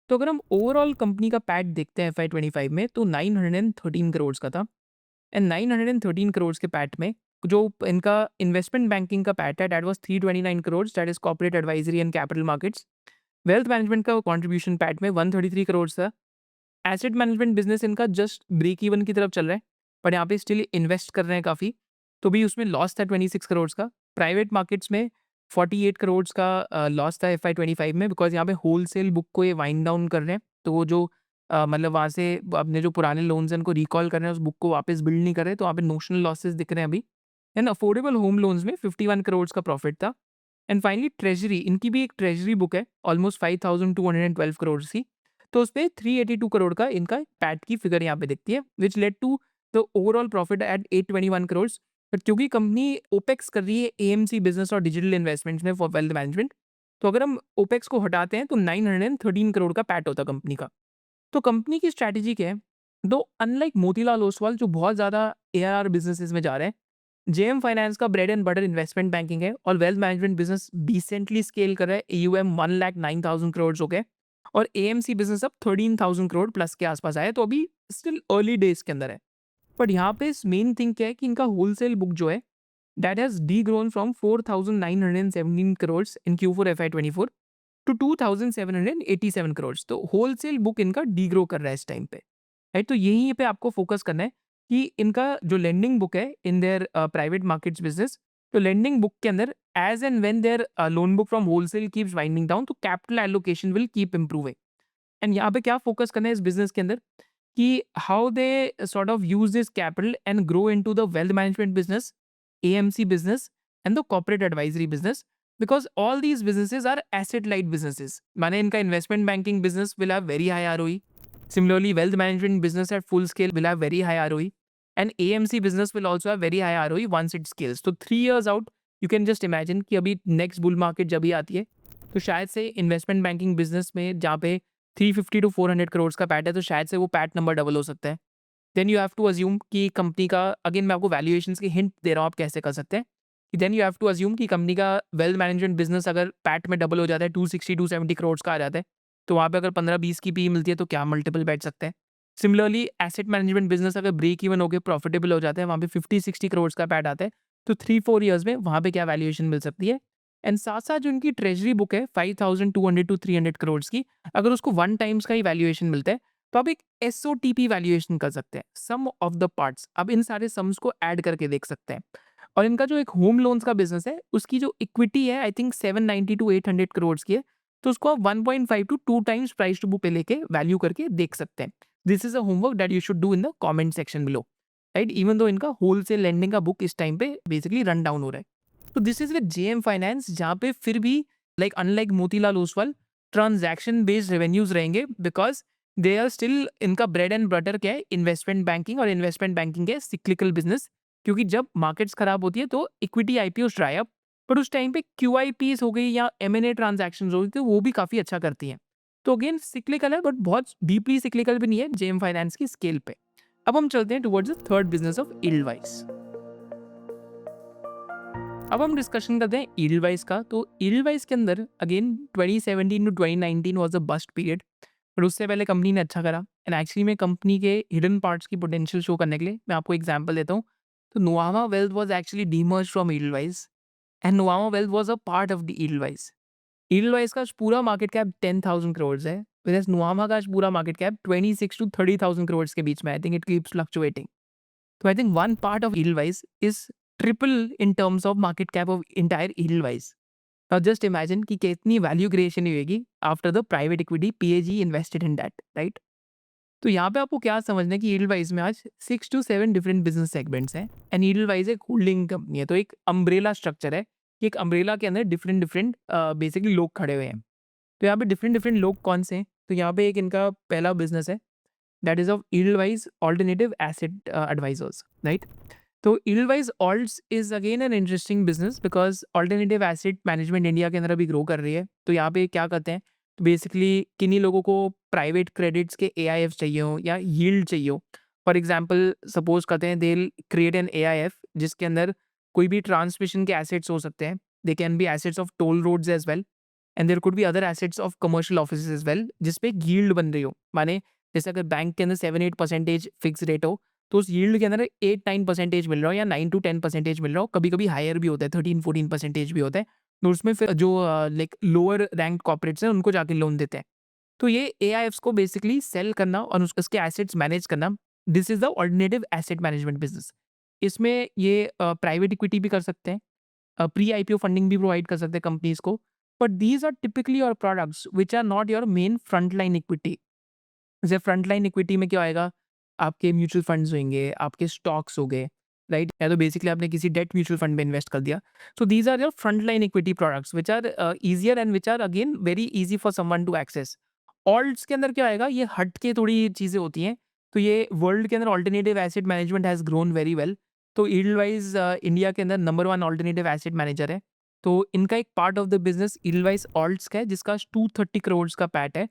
तो अगर हम overall company का PAT देखते हैं FY25 में, तो 913 करोड़ का था। एंड 913 करोड़ के पैट में जो इनका इन्वेस्टमेंट बैंकिंग का पैट है, that was 329 crore, that is corporate advisory and capital markets. Wealth management का कंट्रीब्यूशन पैट में 133 करोड़ था। एसेट मैनेजमेंट बिजनेस इनका जस्ट ब्रेक इवन की तरफ चल रहा है, पर यहाँ पे स्टिल इन्वेस्ट कर रहे हैं काफ़ी, तो भी उसमें लॉस था 26 करोड़ का। प्राइवेट मार्केट्स में 48 करोड़ का लॉस था FY25 में, बिकॉज यहाँ पे होलसेल बुक को ये वाइंड डाउन कर रहे हैं। तो वो जो मतलब वहाँ से अपने जो पुराने लोन्स हैं उनको रिकॉल कर रहे हैं, उस बुक को वापस बिल्ड नहीं कर रहे, तो वहाँ पे नोशनल लॉसेस दिख रहे हैं अभी। एंड अफोर्डेबल होम लोन्स में 51 करोड़ का प्रॉफिट था। एंड फाइनली ट्रेजरी, इनकी भी एक ट्रेजरी बुक है ऑलमोस्ट 5212 करोड़ की, तो उस पे 382 करोड़ का इनका पैट की फिगर यहाँ पे दिखती है, which led to the overall profit at 821 crore. But क्योंकि कंपनी ओपेक्स कर रही है एएमसी बिजनेस और डिजिटल इन्वेस्टमेंट्स में फॉर वेल्थ मैनेजमेंट, तो अगर हम ओपेक्स को हटाते हैं तो 913 करोड़ का पैट होता कंपनी का। तो कंपनी की स्ट्रैटेजी क्या है? दो अनलाइक मोतीलाल ओसवाल जो बहुत ज़्यादा एआरआर बिजनेसेस में जा रहे हैं, जेएम फाइनेंस का bread and butter investment banking है और wealth management business decently scale कर रहा है। एयूएम 1,09,000 करोड़ हो गए और एएमसी बिजनेस अब 13,000 करोड़ प्लस के आसपास आया, तो अभी स्टिल अर्ली डेज के अंदर है। बट यहाँ पे मेन थिंग क्या है कि इनका होलसेल बुक जो है, that has de grown from 4,917 crore in Q4 FY24 to 2,787 crore. तो होलसेल बुक इनका डी ग्रो कर रहा है इस टाइम पे, राइट। तो यहीं पे आपको फोकस करना है कि इनका जो लेंडिंग बुक है in their private markets business, तो लेंडिंग बुक के अंदर as and when their loan book from wholesale keeps winding down, तो capital allocation will keep improving. And यहाँ पे क्या फोकस करना है इस बिजनेस के अंदर कि how they sort of use this capital and grow into the wealth management business, AMC business and the corporate advisory business, because all these businesses are asset light businesses. माने इनका investment banking business will have very high ROE. Similarly, wealth management business at full scale will have very high ROE, and AMC business will also have very high ROE once it scales. तो 3 years out, you can just imagine कि अभी next bull market जब भी आती है, तो शायद से investment banking business में जहाँ पे 350 to 400 करोड़ का पैट है, तो शायद से वो पैट नंबर डबल हो सकता है। Then you have to assume कि कंपनी का, अगेन मैं आपको वैल्यूएशंस के हिंट दे रहा हूँ आप कैसे कर सकते हैं, कि then you have to assume कि कंपनी का वेल्थ मैनेजमेंट बिजनेस अगर पैट में डबल हो जाता है, 260-270 करोड़ का आ जाता है, तो वहाँ पे अगर 15-20 की पी मिलती है तो क्या मल्टीपल बैठ सकते हैं। सिमिलरली एसेट मैनेजमेंट बिजनेस अगर ब्रेक इवन होकर प्रॉफिटेबल हो जाता है, वहाँ पे 50-60 करोड़ का पैट आता है, तो 3-4 ईयर्स में वहाँ पे क्या वैल्यूएशन मिल सकती है। एंड साथ साथ जो उनकी ट्रेजरी बुक है 5200 टू 300 करोड़ की, अगर उसको 1 टाइम्स का ही वैल्यूएशन मिलता है, तो आप एक एसओटीपी वैल्यूएशन कर सकते हैं, सम ऑफ द पार्ट्स। अब इन सारे सम्स को ऐड करके देख सकते हैं। और इनका जो एक होम लोन्स का बिजनेस है, उसकी जो इक्विटी है आई थिंक 790 टू 800 करोड़ की है, तो उसको आप 1.5 to 2 times price to book पे लेके वैल्यू करके देख सकते हैं। This is a homework that you should do in the comment section below, right. Even though इनका होलसेल लेंडिंग का बुक इस टाइम पे बेसिकली रन डाउन हो रहा है। तो this is with JM Finance, जहाँ पे फिर भी like unlike Motilal Oswal transaction based revenues रहेंगे, बिकॉज दे आर स्टिल, इनका ब्रेड एंड बटर क्या है, इन्वेस्टमेंट बैंकिंग, और इन्वेस्टमेंट बैंकिंग है सिक्लिकल बिजनेस, क्योंकि जब मार्केट्स खराब होती है तो इक्विटी आईपीओस ड्राई अप, पर उस टाइम पे क्यूआईपीस हो गई या एमएनए ट्रांजैक्शंस हो गई, तो वो भी काफ़ी अच्छा करती हैं। तो अगेन सिक्लिकल है, बट बहुत डीपली सिक्लिकल भी नहीं है जेएम फाइनेंस की स्केल पे। अब हम चलते हैं towards the third business of ईल्डवाइज। अब हम डिस्कशन करते हैं ईल्डवाइज का। तो ईल्डवाइज के अंदर again 2017 to 2019 was a bust period, पर उससे पहले कंपनी ने अच्छा करा एंड एक्चुअली में कंपनी के हिडन पार्ट्स की पोटेंशियल शो करने के लिए मैं आपको एग्जांपल देता हूँ। तो Nuvama wealth was actually demerged from Edelweiss and Nuvama wealth was a part of the Edelweiss. Edelweiss का आज पूरा मार्केट कैप 10,000 करोड़ है, व्हेरेas नोवामा का आज पूरा मार्केट कैप 26 टू 30,000 करोड़ के बीच में। I think it keeps fluctuating. तो I think one part of Edelweiss is triple in terms of market cap of entire Edelweiss. Now just imagine कि कितनी वैल्यू क्रिएशन होगी after the private equity PAG invested in that, right? तो यहाँ पे आपको क्या समझना है कि एडलवाइस में आज 6 टू 7 डिफरेंट बिजनेस सेगमेंट्स हैं एंड एडलवाइस एक होल्डिंग कंपनी है। तो एक अम्ब्रेला स्ट्रक्चर है कि एक अम्ब्रेला के अंदर डिफरेंट डिफरेंट बेसिकली लोग खड़े हुए हैं। तो यहाँ पे डिफरेंट डिफरेंट लोग कौन से हैं? तो यहाँ पे एक इनका पहला बिजनेस है, that is of Edelweiss alternative asset advisors, right? तो Edelweiss alts is again an interesting business because alternative asset management India के अंदर अभी ग्रो कर रही है। तो यहाँ पे क्या करते हैं, तो बेसिकली किन्हीं लोगों को प्राइवेट क्रेडिट्स के एआईएफ चाहिए हो या यील्ड चाहिए हो। फॉर एग्जांपल सपोज करते हैं दे क्रिएट एन एआईएफ जिसके अंदर कोई भी ट्रांसमिशन के एसेट्स हो सकते हैं, they can be assets of toll roads as well and there could be other assets of commercial office as well जिसपे यील्ड बन रही हो। माने जैसे अगर बैंक के अंदर 7-8% फिक्स रेट हो, तो उस यील्ड के अंदर 8-9% मिल रहा हो या 9-10% मिल रहा हो, कभी-कभी हायर भी होता है, 13-14% भी होता है। तो उसमें फिर जो लाइक लोअर रैंक कॉर्पोरेट्स हैं उनको जाके लोन देते हैं। तो ये एआईएफ्स को बेसिकली सेल करना और उसके एसेट्स मैनेज करना, this is the alternative asset management business. इसमें ये प्राइवेट इक्विटी भी कर सकते हैं, प्री आईपीओ फंडिंग भी प्रोवाइड कर सकते हैं कंपनीज को, but these are typically your products which are not your main front line equity. जैसे फ्रंट लाइन इक्विटी में क्या होएगा, आपके म्यूचुअल फंड्स होंगे, आपके स्टॉक्स हो गए, राइट? या तो बेसिकली आपने किसी डेट म्यूचुअल फंड में इन्वेस्ट कर दिया। So these are your front line equity products which are easier and which are again very easy for someone to access. Alts के अंदर क्या आएगा, ये हट के थोड़ी चीज़ें होती हैं। तो ये वर्ल्ड के अंदर alternative asset management has grown very well. तो ईडलवाइज इंडिया के अंदर नंबर 1 ऑल्टरनेटिव एसेट मैनेजर है। तो इनका एक part of the business Edelweiss ult's का है जिसका 230 करोड़ का पैट है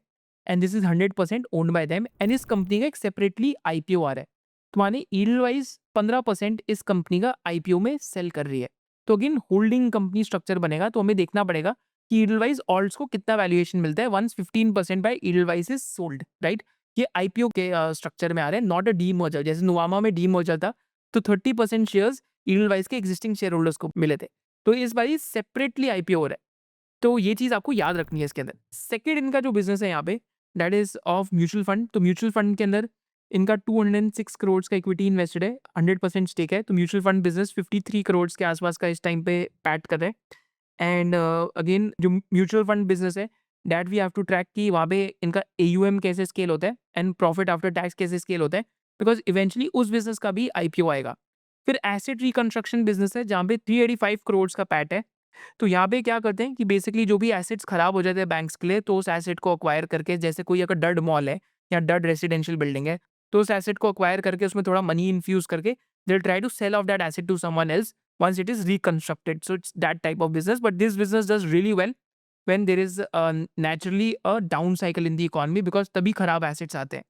and this is 100% owned by them and इस कंपनी का एक सेपरेटली आईपीओ आ रहा है। तो माने ईडलवाइज 15% इस कंपनी का आईपीओ में सेल कर रही है। तो अगेन होल्डिंग कंपनी स्ट्रक्चर बनेगा, तो हमें देखना पड़ेगा कि ईडलवाइज ऑल्ट्स को कितना वैल्यूएशन मिलता है once 15% by Edelweiss is sold, right? ये आईपीओ के स्ट्रक्चर में आ रहे हैं, नॉट अ डीमर्जर। जैसे नोवामा में डीमर्जर था तो 30% शेयर्स ईडलवाइज के एग्जिस्टिंग शेयर होल्डर्स को मिले थे। तो इस बार सेपरेटली आईपीओ हो रहा है। तो ये चीज़ आपको याद रखनी है इसके अंदर। सेकंड इनका जो बिज़नेस है यहाँ पे, that is of mutual fund. तो म्यूचुअल फंड के अंदर इनका 206 करोड़ का इक्विटी इन्वेस्टेड है, 100% स्टेक है। तो म्यूचुअल फंड बिज़नेस 53 करोड़ के आसपास का इस टाइम पे पैट कर रहा है। एंड अगेन जो म्यूचुअल फंड बिज़नेस है, that we have to track कि वहाँ पे इनका एयूएम कैसे स्केल होता है एंड प्रॉफिट आफ्टर टैक्स कैसे स्केल होता है, बिकॉज़ इवेंचुअली उस बिज़नेस का भी आईपीओ आएगा। फिर एसेट रिकंस्ट्रक्शन बिज़नेस है जहाँ पे 385 करोड़ का पैट है। तो यहाँ पे क्या करते हैं कि बेसिकली जो भी एसेट्स खराब हो जाते हैं बैंक्स के लिए, तो उस एसेट को एक्वायर करके, जैसे कोई अगर डड मॉल है या डड रेसिडेंशियल बिल्डिंग है, तो उस एसेट को एक्वायर करके उसमें थोड़ा मनी इन्फ्यूज करके they try to sell off that asset to someone else once it is reconstructed. So it's that type of business, but this business does really well when there is naturally a down cycle in the economy because तभी खराब assets आते हैं।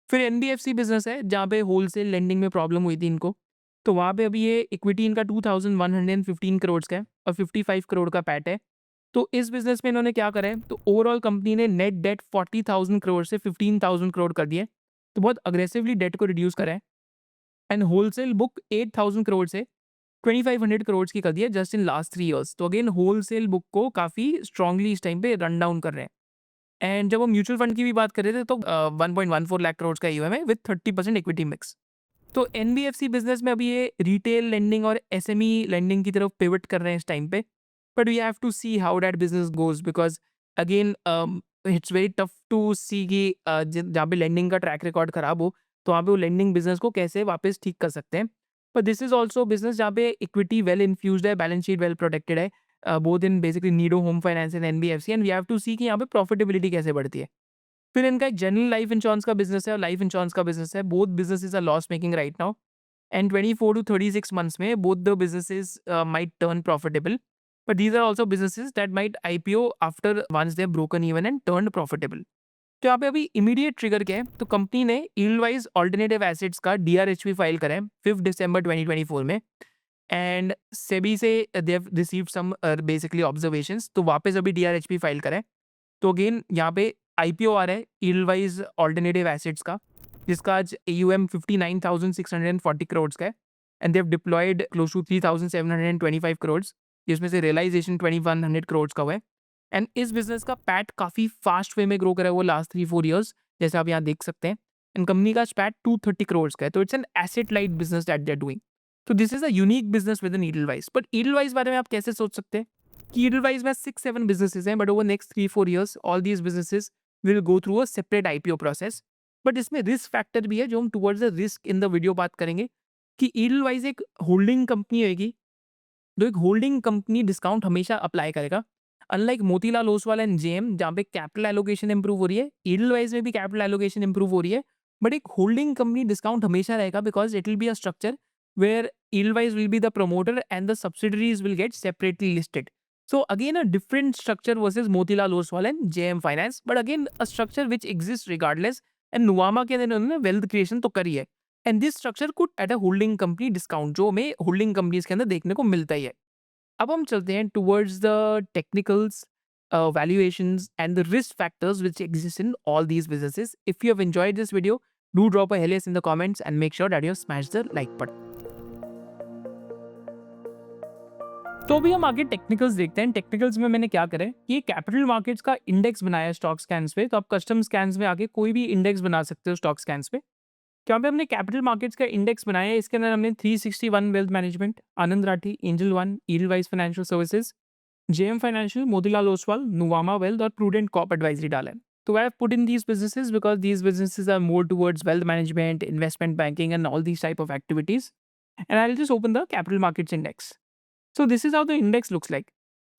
फिर NBFC business है जहाँ पे wholesale lending में problem हुई थी इनको। तो वहाँ पे अभी ये इक्विटी इनका 2115 करोड़ का है और 55 करोड़ का पैट है। तो इस बिजनेस में इन्होंने क्या करा है, तो ओवरऑल कंपनी ने नेट डेट 40,000 करोड़ से 15,000 करोड़ कर दिए। तो बहुत अग्रेसिवली डेट को रिड्यूस करा है एंड होलसेल बुक 8,000 करोड़ से 2,500 करोड़ की कर दी है जस्ट इन लास्ट 3 ईयर्स। तो अगेन होलसेल बुक को काफ़ी स्ट्रांगली इस टाइम पे रन डाउन कर रहे हैं। एंड जब हम म्यूचुअल फंड की भी बात कर रहे थे तो 1.14 लाख करोड़ का ईयूएम है विद 30% इक्विटी मिक्स। तो एनबीएफसी बिजनेस में अभी ये रिटेल लेंडिंग और एसएमई लेंडिंग की तरफ पिवट कर रहे हैं इस टाइम पे, but we have to see how that business goes because again it's very tough to see कि जहाँ पे लेंडिंग का ट्रैक रिकॉर्ड खराब हो तो वहाँ पे वो लेंडिंग बिजनेस को कैसे वापस ठीक कर सकते हैं। पर दिस इज ऑल्सो बिजनेस जहाँ पे इक्विटी वेल इन्फ्यूज्ड है, बैलेंस शीट वेल प्रोटेक्टेड है, both in basically Nido home finance and NBFC, and we have to see कि यहाँ पे प्रॉफिटेबिलिटी कैसे बढ़ती है। फिर इनका एक जनरल लाइफ इंश्योरेंस का बिजनेस है और लाइफ इंश्योरेंस का बिजनेस है। Both businesses are loss making right now and 24 to 36 months में both the businesses might turn profitable, but these are also businesses that might IPO after once they've broken even and turned profitable. तो यहाँ पे अभी immediate trigger क्या है, तो company ने yield wise alternative assets का डीआरएचपी फाइल करा है 5 दिसंबर 2024 में एंड सेबी से they have received some basically observations, तो वापस अभी डीआरएचपी फाइल करा है। तो अगेन यहाँ पे आईपीओ आ रहा है ईडलवाइज ऑल्टरनेटिव एसेट्स का, जिसका आज AUM 59,640 करोड़ का है and they have deployed close to 3,725 crore, जिसमें से रियलाइजेशन 2,100 करोड़ का हुआ है। एंड इस बिजनेस का पैट काफ़ी फास्ट वे में ग्रो करा है वो लास्ट 3-4 ईयर्स, जैसे आप यहाँ देख सकते हैं। एंड कंपनी का पैट 230 करोड़ का है, तो it's an asset light business that they are doing. तो this is a unique business within Edelweiss. But Edelweiss बारे में आप कैसे सोच सकते हैं कि ईडलवाइज में 6-7 बिजनेसेस हैं, but over next 3-4 years all these businesses will go through a separate IPO process. But इसमें रिस्क फैक्टर भी है, जो हम towards the risk in the video बात करेंगे कि ईडलवाइज एक होल्डिंग कंपनी होगी, जो एक होल्डिंग कंपनी डिस्काउंट हमेशा अप्लाई करेगा। Unlike Motilal Oswal and JM, जहाँ पे कैपिटल एलोकेशन इंप्रूव हो रही है, ईडलवाइज में भी कैपिटल एलोकेशन इंप्रूव हो रही है, बट एक होल्डिंग कंपनी डिस्काउंट हमेशा रहेगा because it will be a structure where Edelweiss will be the promoter and the subsidiaries will get separately listed. So again, a different structure versus Motilal Oswal and JM Finance, but again a structure which exists regardless. And Nuvama के अंदर उन्होंने wealth creation तो करी है, and this structure could at a holding company discount, जो हमें holding companies के अंदर देखने को मिलता ही है. अब हम चलते हैं towards the technicals, valuations and the risk factors which exist in all these businesses. If you have enjoyed this video, do drop a hell yes in the comments and make sure that you have smashed the like button. तो अभी हम आगे technicals देखते हैं। Technicals में मैंने क्या करा है कि कैपिटल मार्केट्स का इंडेक्स बनाया है स्टॉक स्कैन्स पे, तो आप कस्टम स्कैन्स में आगे कोई भी इंडेक्स बना सकते हो स्टॉक स्कैन्स पे। यहाँ पे हमने कैपिटल मार्केट्स का इंडेक्स बनाया है, इसके अंदर हमने 361 wealth management, Anand Rathi, Angel One, Edelweiss financial services, JM financial, Motilal Oswal, Nuvama wealth और प्रूडेंट कॉप एडवाइजरी डाला है। तो I have put in these businesses because these businesses are more towards wealth management, investment banking and all these type of activities. And I will just open the capital markets index. So this is how the index looks like.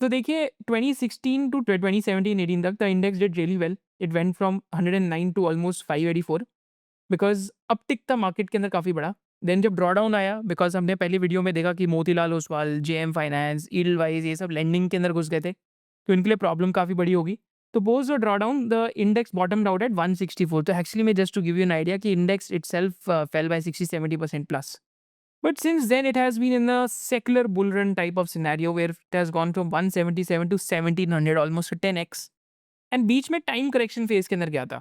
तो देखिए 2016 to 2017-18 तक the index did really well. It went from 109 to almost 584 because uptick था market के अंदर काफ़ी बड़ा. Then जब draw down आया, बिकॉज हमने पहली वीडियो में देखा कि Motilal Oswal, JM finance, Edelweiss ये सब लेंडिंग के अंदर घुस गए थे, तो इनके लिए प्रॉब्लम काफ़ी बड़ी होगी. तो post drawdown the index bottom out at 164. तो एक्चुअली में just to give you an idea कि index itself fell by 60-70% plus. But since then, it has been in a secular bull run type of scenario where it has gone from 177 to 1700, almost a 10x. And बीच में time correction phase के अंदर गया था.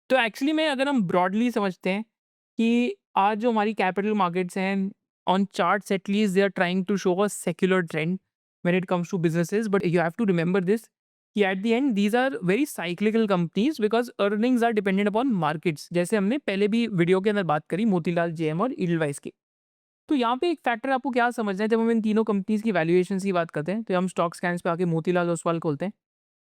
तो actually में अगर हम broadly समझते हैं कि आज जो हमारी कैपिटल मार्केट्स हैं, on charts at least they are trying to show a secular trend when it comes to businesses, but you have to remember this कि at the end these are very cyclical companies because earnings are dependent upon markets, जैसे हमने पहले भी video के अंदर बात करी Motilal, JM और ईडलवाइज की. तो यहाँ पे एक फैक्टर आपको क्या समझना है, जब हम इन तीनों कंपनीज की वैल्यूएशन की बात करते हैं, तो हम स्टॉक स्कैन्स पे आके मोतीलाल ओसवाल खोलते हैं.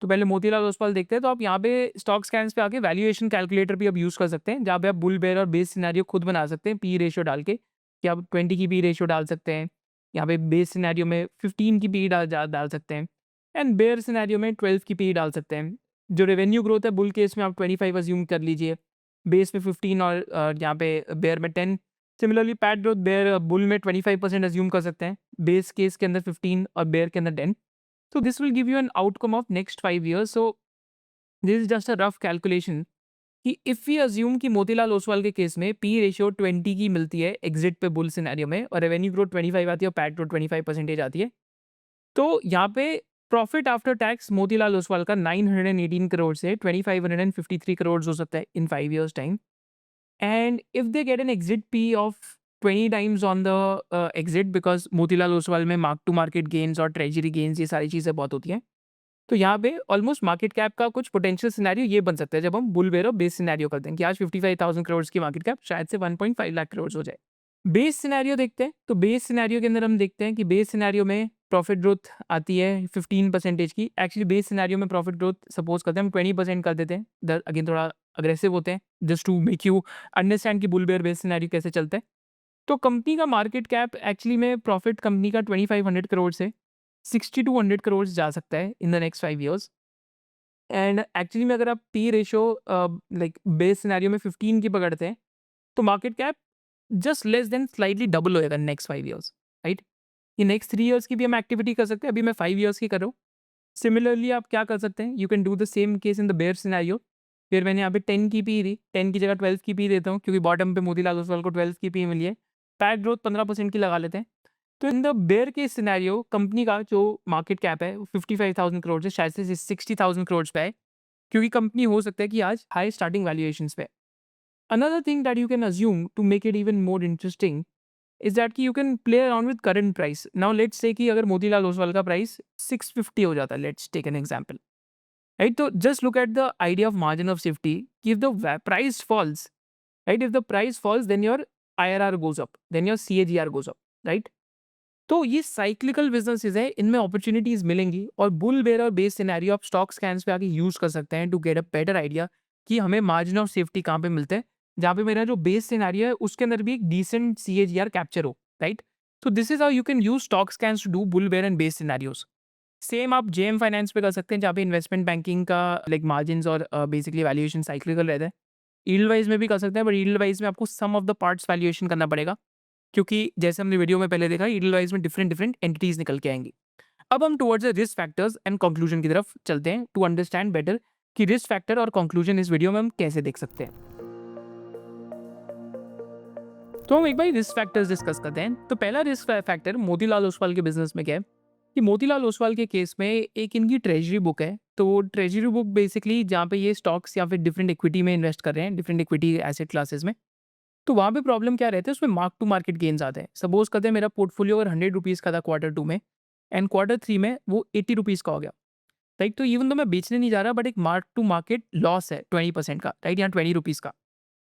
तो पहले मोतीलाल ओसवाल देखते हैं, तो आप यहाँ पे स्टॉक स्कैन्स पे आके वैल्यूएशन कैलकुलेटर भी आप यूज़ कर सकते हैं, जहाँ पे आप बुल बेयर और बेस सिनेरियो खुद बना सकते हैं पी रेशियो डाल के, कि आप 20 की पी रेशियो डाल सकते हैं, यहाँ पे बेस सिनेरियो में 15 की पी डाल सकते हैं, एंड बेयर सिनेरियो में 12 की पी डाल सकते हैं. जो रेवेन्यू ग्रोथ है बुल केस में आप 25 अज्यूम कर लीजिए, बेस में 15 और यहाँ पे बेयर में 10. Similarly PAT growth bear bull में 25% अज्यूम कर सकते हैं, बेस केस के अंदर 15 और बेयर के अंदर 10. So this will give you an outcome of next 5 years. So this is just a rough calculation कि इफ़ वी अज्यूम कि मोतीलाल ओसवाल के केस में पी रेशियो 20 की मिलती है एग्जिट पे बुल सिनेरियो में, और रेवेन्यू ग्रोथ 25 आती है और पैट ग्रोथ 25% आती है, तो यहाँ पे profit after tax Motilal Oswal का 918 करोड़ से 2553 करोड़ हो सकता है इन 5 years time. And if they get an exit P of 20 times on the exit, because Motilal Oswal में मार्क टू मार्केट गेन्स और ट्रेजरी गेन्स ये सारी चीज़ें बहुत होती हैं, तो यहाँ पे ऑलमोस्ट मार्केट कैप का कुछ पोटेंशियल सिनेरियो ये बन सकता है जब हम बुल बेयर और बेस सिनेरियो करते हैं कि आज 55,000 करोड़ की मार्केट कैप शायद से 1.5 लाख करोड़ हो जाए. बेस सिनेरियो देखते हैं, तो बेस सिनेरियो के अंदर हम देखते हैं कि बेस सिनेरियो में प्रॉफिट ग्रोथ आती है 15% की. एक्चुअली बेस सिनेरियो में प्रॉफिट ग्रोथ सपोज करते हैं हम 20% कर देते हैं, अगेन थोड़ा अग्रेसिव होते हैं just to make you understand कि बुल बेयर बेस सिनेरियो कैसे चलता है. तो कंपनी का मार्केट कैप एक्चुअली में प्रॉफिट कंपनी का 2500 करोड़ से 6200 करोड़ जा सकता है in the next 5 years. And actually में अगर आप P ratio like base scenario में 15 की पकड़ते हैं, तो market cap just less than slightly double होएगा नेक्स्ट 5 years, राइट. ये नेक्स्ट 3 years की भी हम एक्टिविटी कर सकते हैं, अभी मैं 5 years की कर रहा हूँ. सिमिलरली आप क्या कर सकते हैं, you can do the same case in the bear scenario. फिर मैंने यहाँ पे 10 की पी दी, 10 की जगह 12 की पी देता हूँ क्योंकि बॉटम पे मोतीलाल ओसवाल को 12 की पी मिली है. पैट ग्रोथ 15% की लगा लेते हैं. तो इन द बेयर के सिनेरियो कंपनी का जो मार्केट कैप है वो 55,000 करोड़ से शायद से 60,000 करोड़ पे है, क्योंकि कंपनी हो सकता है कि आज हाई स्टार्टिंग वैल्यूएशंस पे। Another thing that you can assume to make it even more interesting is that कि you can play around with current price. Now let's say कि अगर मोतीलाल ओसवाल का प्राइस 650 हो जाता है, let's take an example, right? तो just look at the idea of margin of safety कि if the price falls, right, if the price falls then your IRR goes up, then your CAGR goes up, right? तो ये cyclical businesses है, इनमें opportunities मिलेंगी और bull bear और base scenario आप stock scans पे आके यूज कर सकते हैं to get a better idea कि हमें मार्जिन ऑफ सेफ्टी कहाँ पे मिलते हैं, जहाँ पे मेरा जो बेस सिनेरियो है उसके अंदर भी एक डिसेंट सीएजीआर कैप्चर हो, राइट? तो this is how you can use stock scans to do bull bear and base scenarios. Same आप जेएम फाइनेंस पे कर सकते हैं, जहाँ पे इन्वेस्टमेंट बैंकिंग का लाइक मार्जिन और बेसिकली वैल्यूएशन साइक्लिकल रहता है। यील्ड वाइज में भी कर सकते हैं, बट यील्ड वाइज में आपको सम ऑफ द पार्ट्स वैल्यूएशन करना पड़ेगा, क्योंकि जैसे हमने वीडियो में पहले देखा, यील्ड वाइज में डिफरेंट डिफरेंट एंटिटीज निकल के आएंगी। अब हम towards the risk factors and conclusion की तरफ चलते हैं टू अंडरस्टैंड बेटर कि रिस्क फैक्टर और कंक्लूजन इस वीडियो में हम कैसे देख सकते हैं। तो हम एक बार रिस्क फैक्टर्स डिस्कस करते हैं। तो पहला रिस्क फैक्टर मोतीलाल ओसवाल के बिजनेस में क्या है कि मोतीलाल ओसवाल के केस में एक इनकी ट्रेजरी बुक है। तो ट्रेजरी बुक बेसिकली जहाँ पे ये स्टॉक्स या फिर डिफरेंट इक्विटी में इन्वेस्ट कर रहे हैं, डिफरेंट इक्विटी एसेट क्लासेस में। तो वहाँ पे प्रॉब्लम क्या रहता है, उसमें मार्क टू मार्केट गेन्स आते हैं। सपोज करते हैं मेरा पोर्टफोलियो अगर 100 रुपीज़ का था क्वार्टर 2 में, एंड क्वार्टर 3 में वो 80 रुपीज़ का हो गया, राइट? तो इवन तो मैं बेचने नहीं जा रहा, बट एक मार्क टू मार्केट लॉस है 20% का, राइट, यहाँ 20 रुपीज़ का।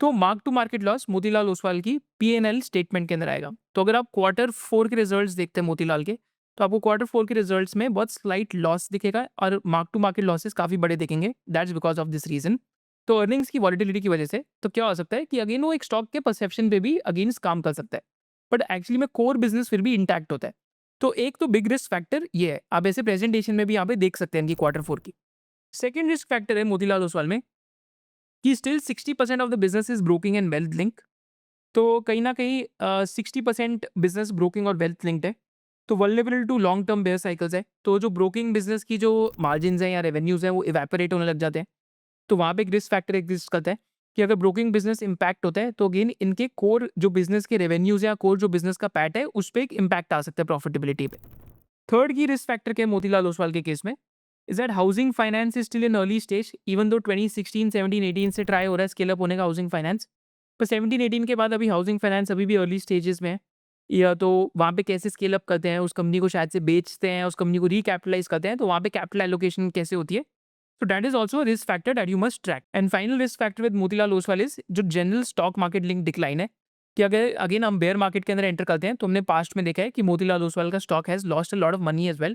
तो mark to market loss Motilal Oswal की पीएनएल स्टेटमेंट के अंदर आएगा। तो अगर आप क्वार्टर 4 के रिजल्ट्स देखते हैं मोतीलाल के, तो आपको क्वार्टर 4 के रिजल्ट्स में बहुत स्लाइट लॉस दिखेगा और मार्क टू मार्केट लॉसेस काफ़ी बड़े दिखेंगे। That's because of this reason. तो अर्निंग्स की वॉलिटिलिटी की वजह से तो क्या हो सकता है कि अगेन वो एक स्टॉक के परसेप्शन पे भी अगेंस्ट काम कर सकता है, बट एक्चुअली में कोर बिजनेस फिर भी इंटैक्ट होता है। तो एक तो बिग रिस्क फैक्टर ये है, आप ऐसे प्रेजेंटेशन में भी यहाँ पे देख सकते हैं इनकी क्वार्टर 4 की। सेकेंड रिस्क फैक्टर है मोतीलाल ओसवाल में कि still 60% of the business is broking and wealth link. तो कहीं ना कहीं 60% बिजनेस ब्रोकिंग और वेल्थ लिंक्ड है, तो vulnerable to long term bear cycles है। तो जो ब्रोकिंग बिजनेस की जो मार्जिन है या रेवेन्यूज है वो इवेपोरेट होने लग जाते हैं। तो वहाँ पे एक रिस्क फैक्टर एग्जिस्ट करता है कि अगर ब्रोकिंग बिजनेस इंपैक्ट होता है तो अगेन इनके कोर जो बिजनेस के रेवेन्यूज या कोर जो बिजनेस का पैट है उस पर एक इम्पैक्ट आ सकता है प्रॉफिटेबिलिटी पे। थर्ड की रिस्क फैक्टर के मोतीलाल ओसवाल के केस में is that housing finance is still in early stage, even though 2016 17 18 से ट्राई हो रहा है स्केल अप होने का हाउसिंग फाइनेंस, पर 17-18 के बाद अभी हाउसिंग फाइनेंस अभी भी अर्ली स्टेजेस में है। या तो वहाँ पे कैसे स्केल अप करते हैं, उस कंपनी को शायद से बेचते हैं, उस कंपनी को रिकैपिटलाइज करते हैं, तो वहाँ पे कैपिटल एलोकेशन कैसे होती है। तो that is also risk factor that you must track. And final risk factor with Motilal Oswal is जो general stock market link decline है, कि अगर अगेन हम बेयर मार्केट के अंदर एंटर करते हैं तो हमने पास्ट में देखा है कि मोतीलाल ओसवाल का stock has lost a lot of money as well,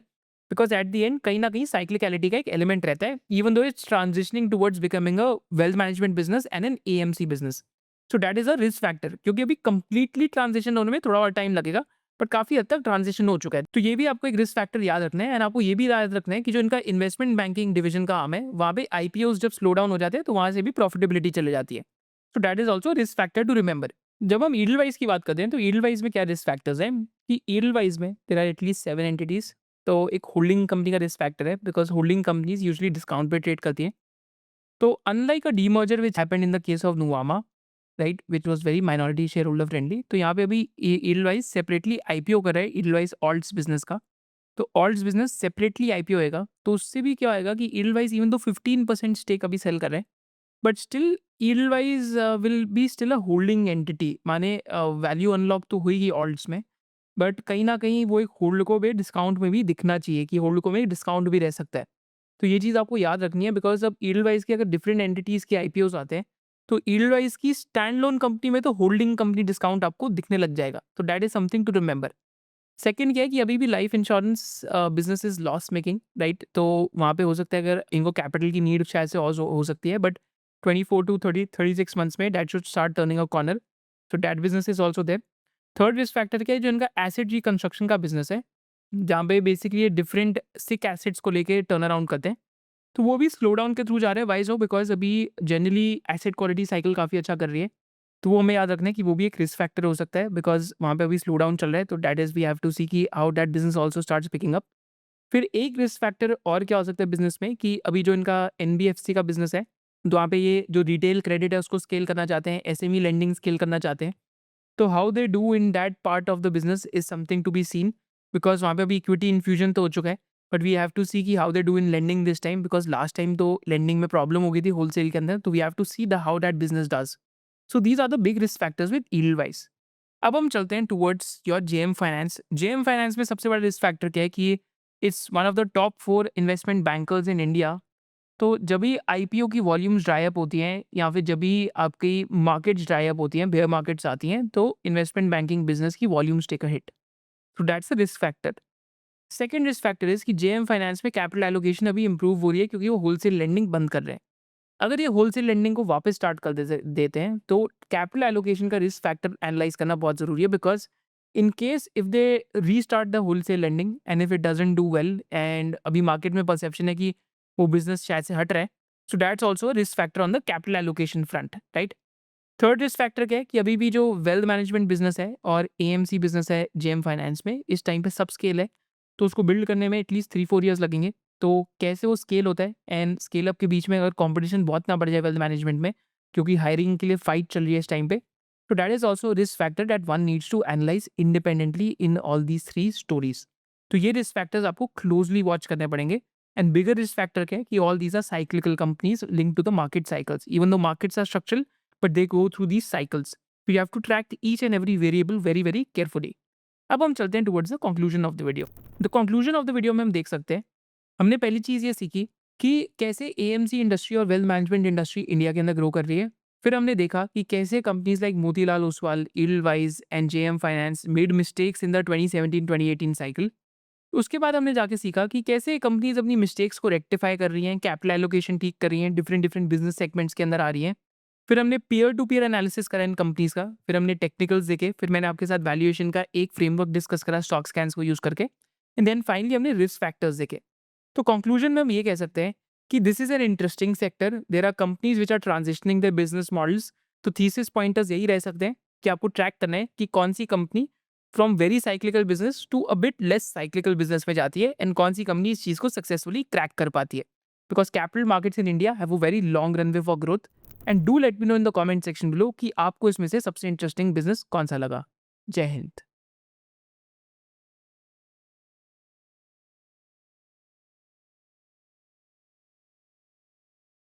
because at the end कहीं ना कहीं साइक्लिकलिटी का एक एलिमेंट रहता है, even though it's transitioning towards becoming a wealth management business and an AMC business. So that is a risk factor, क्योंकि अभी completely transition होने में थोड़ा और टाइम लगेगा, बट काफी हद तक ट्रांजिशन हो चुका है। तो ये भी आपको एक रिस्क फैक्टर याद रखना है। एंड आपको ये भी याद रखना है कि जो इनका इन्वेस्टमेंट बैंकिंग डिवीजन का आर्म है, वहाँ पे आईपीओ जब स्लो डाउन हो जाते हैं तो वहाँ से भी प्रॉफिटेबिलिटी चले जाती है। तो that is also risk factor to remember. जब हम ईडल वाइज की बात करते हैं तो ईडल वाइज में क्या रिस्क फैक्टर्स हैं कि ईडल वाइज में देयर आर एटलीस्ट 7 एंटिटीज। तो एक होल्डिंग कंपनी का रिस्क फैक्टर है, because holding companies usually discount पे ट्रेड करती हैं। तो unlike a demerger which happened in the case of Nuvama, right, which was very minority share holder friendly, तो यहाँ पे अभी ईडलवाइज सेपरेटली आईपीओ कर रहा है ईडलवाइज ऑल्ट्स बिजनेस का। तो ऑल्ट्स बिजनेस सेपरेटली आईपीओ होएगा, तो उससे भी क्या होएगा कि ईडलवाइज इवन तो 15% स्टेक अभी सेल कर रहे हैं, but still Edelweiss will be still a holding entity, माने वैल्यू अनलॉक तो हुई ही ऑल्ट्स में, बट कहीं ना कहीं वो एक होल्ड को भी डिस्काउंट में भी दिखना चाहिए कि होल्ड को में डिस्काउंट भी रह सकता है। तो ये चीज़ आपको याद रखनी है, बिकॉज अब ईडलवाइज के अगर डिफरेंट एंटिटीज़ के आईपीओज आते हैं तो ईडलवाइज की स्टैंड लोन कंपनी में तो होल्डिंग कंपनी डिस्काउंट आपको दिखने लग जाएगा। तो that is something to remember. Second क्या है कि अभी भी life insurance business is loss making, right? तो वहाँ पे हो सकता है अगर इनको कैपिटल की नीड शायद से और हो सकती है, बट 24 to 36 मंथ्स में that should start turning a corner. तो that business is also there. Third risk factor क्या है, जो इनका एसेट रिकंस्ट्रक्शन का बिजनेस है, जहाँ पे बेसिकली ये डिफरेंट सिक एसेट्स को लेके टर्न अराउंड करते हैं। तो वो भी स्लो डाउन के थ्रू जा रहे हैं। वाइज हो बिकॉज अभी जनरली एसेट क्वालिटी साइकिल काफ़ी अच्छा कर रही है, तो वो हमें याद रखना है कि वो भी एक रिस्क फैक्टर हो सकता है, बिकॉज वहाँ पे अभी स्लो डाउन चल रहा है। तो that is we have to see कि how that business also starts picking up. फिर एक रिस्क फैक्टर और क्या हो सकता है बिजनेस में कि अभी जो इनका एनबीएफसी का बिजनेस है, तो वहाँ पे ये जो रिटेल क्रेडिट है उसको स्केल करना चाहते हैं, एसएमई लेंडिंग स्केल करना चाहते हैं। तो how they do in that part of the business is something to be seen, because वहाँ पे अभी इक्विटी इन्फ्यूजन तो हो चुका है, but we have to see कि how they do in lending this time, because last time तो lending में प्रॉब्लम हो गई थी होलसेल के अंदर, तो we have to see the how that business does. So these are the big risk factors with yield wise. अब हम चलते हैं towards your JM finance. JM finance में सबसे बड़ा रिस्क फैक्टर क्या है कि it's one of the top 4 investment bankers in India. तो जब भी आईपीओ की वॉल्यूम्स ड्राई अप होती हैं या फिर जब भी आपकी मार्केट्स ड्राई अप होती हैं, बेयर मार्केट्स आती हैं, तो इन्वेस्टमेंट बैंकिंग बिजनेस की वॉल्यूम्स टेक अ हिट. तो that's a risk factor. Second risk factor is कि जेएम फाइनेंस में कैपिटल एलोकेशन अभी इंप्रूव हो रही है क्योंकि वो होलसेल लेंडिंग बंद कर रहे हैं. अगर ये होलसेल लेंडिंग को वापस स्टार्ट कर देते हैं तो कैपिटल एलोकेशन का रिस्क फैक्टर एनालाइज करना बहुत ज़रूरी है, because in case if they restart the wholesale lending and if it doesn't do well and अभी मार्केट में परसेप्शन है कि वो बिजनेस शायद से हट रहा है, so that's also risk factor on the capital allocation front, right. Third risk factor क्या है कि अभी भी जो वेल्थ मैनेजमेंट बिजनेस है और एएमसी बिजनेस है जेएम फाइनेंस में, इस टाइम पे सब स्केल है, तो उसको बिल्ड करने में एटलीस्ट 3-4 ईयर्स लगेंगे. तो कैसे वो स्केल होता है एंड स्केल अप के बीच में अगर कंपटीशन बहुत ना बढ़ जाए वेल्थ मैनेजमेंट में, क्योंकि हायरिंग के लिए फाइट चल रही है इस टाइम पे, तो that is also risk factor that one needs to analyse independently in all these 3 stories. तो ये रिस्क फैक्टर्स आपको क्लोजली वॉच करने पड़ेंगे. एंड बिगर रिस्क फैक्टर क्या है कि all these are cyclical companies link to the market cycles, even though markets are structural but they go through these cycles. So you have to track each and every variable very very carefully. अब हम चलते हैं towards the conclusion of the video. The conclusion of the video में हम देख सकते हैं, हमने पहली चीज़ ये सीखी कि कैसे एएमसी इंडस्ट्री और वेल्थ मैनेजमेंट इंडस्ट्री इंडिया के अंदर ग्रो कर रही है. फिर हमने देखा कि कैसे companies like Motilal Oswal, edelweiss and JM finance made mistakes in the 2017-2018 cycle. उसके बाद हमने जाके सीखा कि कैसे कंपनीज अपनी मिस्टेक्स को रेक्टिफाई कर रही हैं, कैपिटल एलोकेशन ठीक कर रही हैं, डिफरेंट डिफरेंट बिजनेस सेगमेंट्स के अंदर आ रही हैं. फिर हमने पीयर टू पीयर एनालिसिस करा इन कंपनीज का, फिर हमने टेक्निकल्स देखे, फिर मैंने आपके साथ वैल्यूएशन का एक फ्रेमवर्क डिस्कस करा स्टॉक स्कैन्स को यूज करके, एंड देन फाइनली हमने रिस्क फैक्टर्स देखे. तो कंक्लूजन में हम ये कह सकते हैं कि this is an interesting sector, there are companies which are transitioning their business models. तो थीसिस पॉइंटर्स यही रह सकते हैं कि आपको ट्रैक करना है कि कौन सी company from very cyclical business to a bit less cyclical business में जाती है एंड कौन सी कंपनी इस चीज़ को सक्सेसफुली क्रैक कर पाती है. Because capital markets in India have a very long runway for growth. And do let me know in the comment section below कि आपको इसमें से सबसे इंटरेस्टिंग बिजनेस कौन सा लगा. जय हिंद.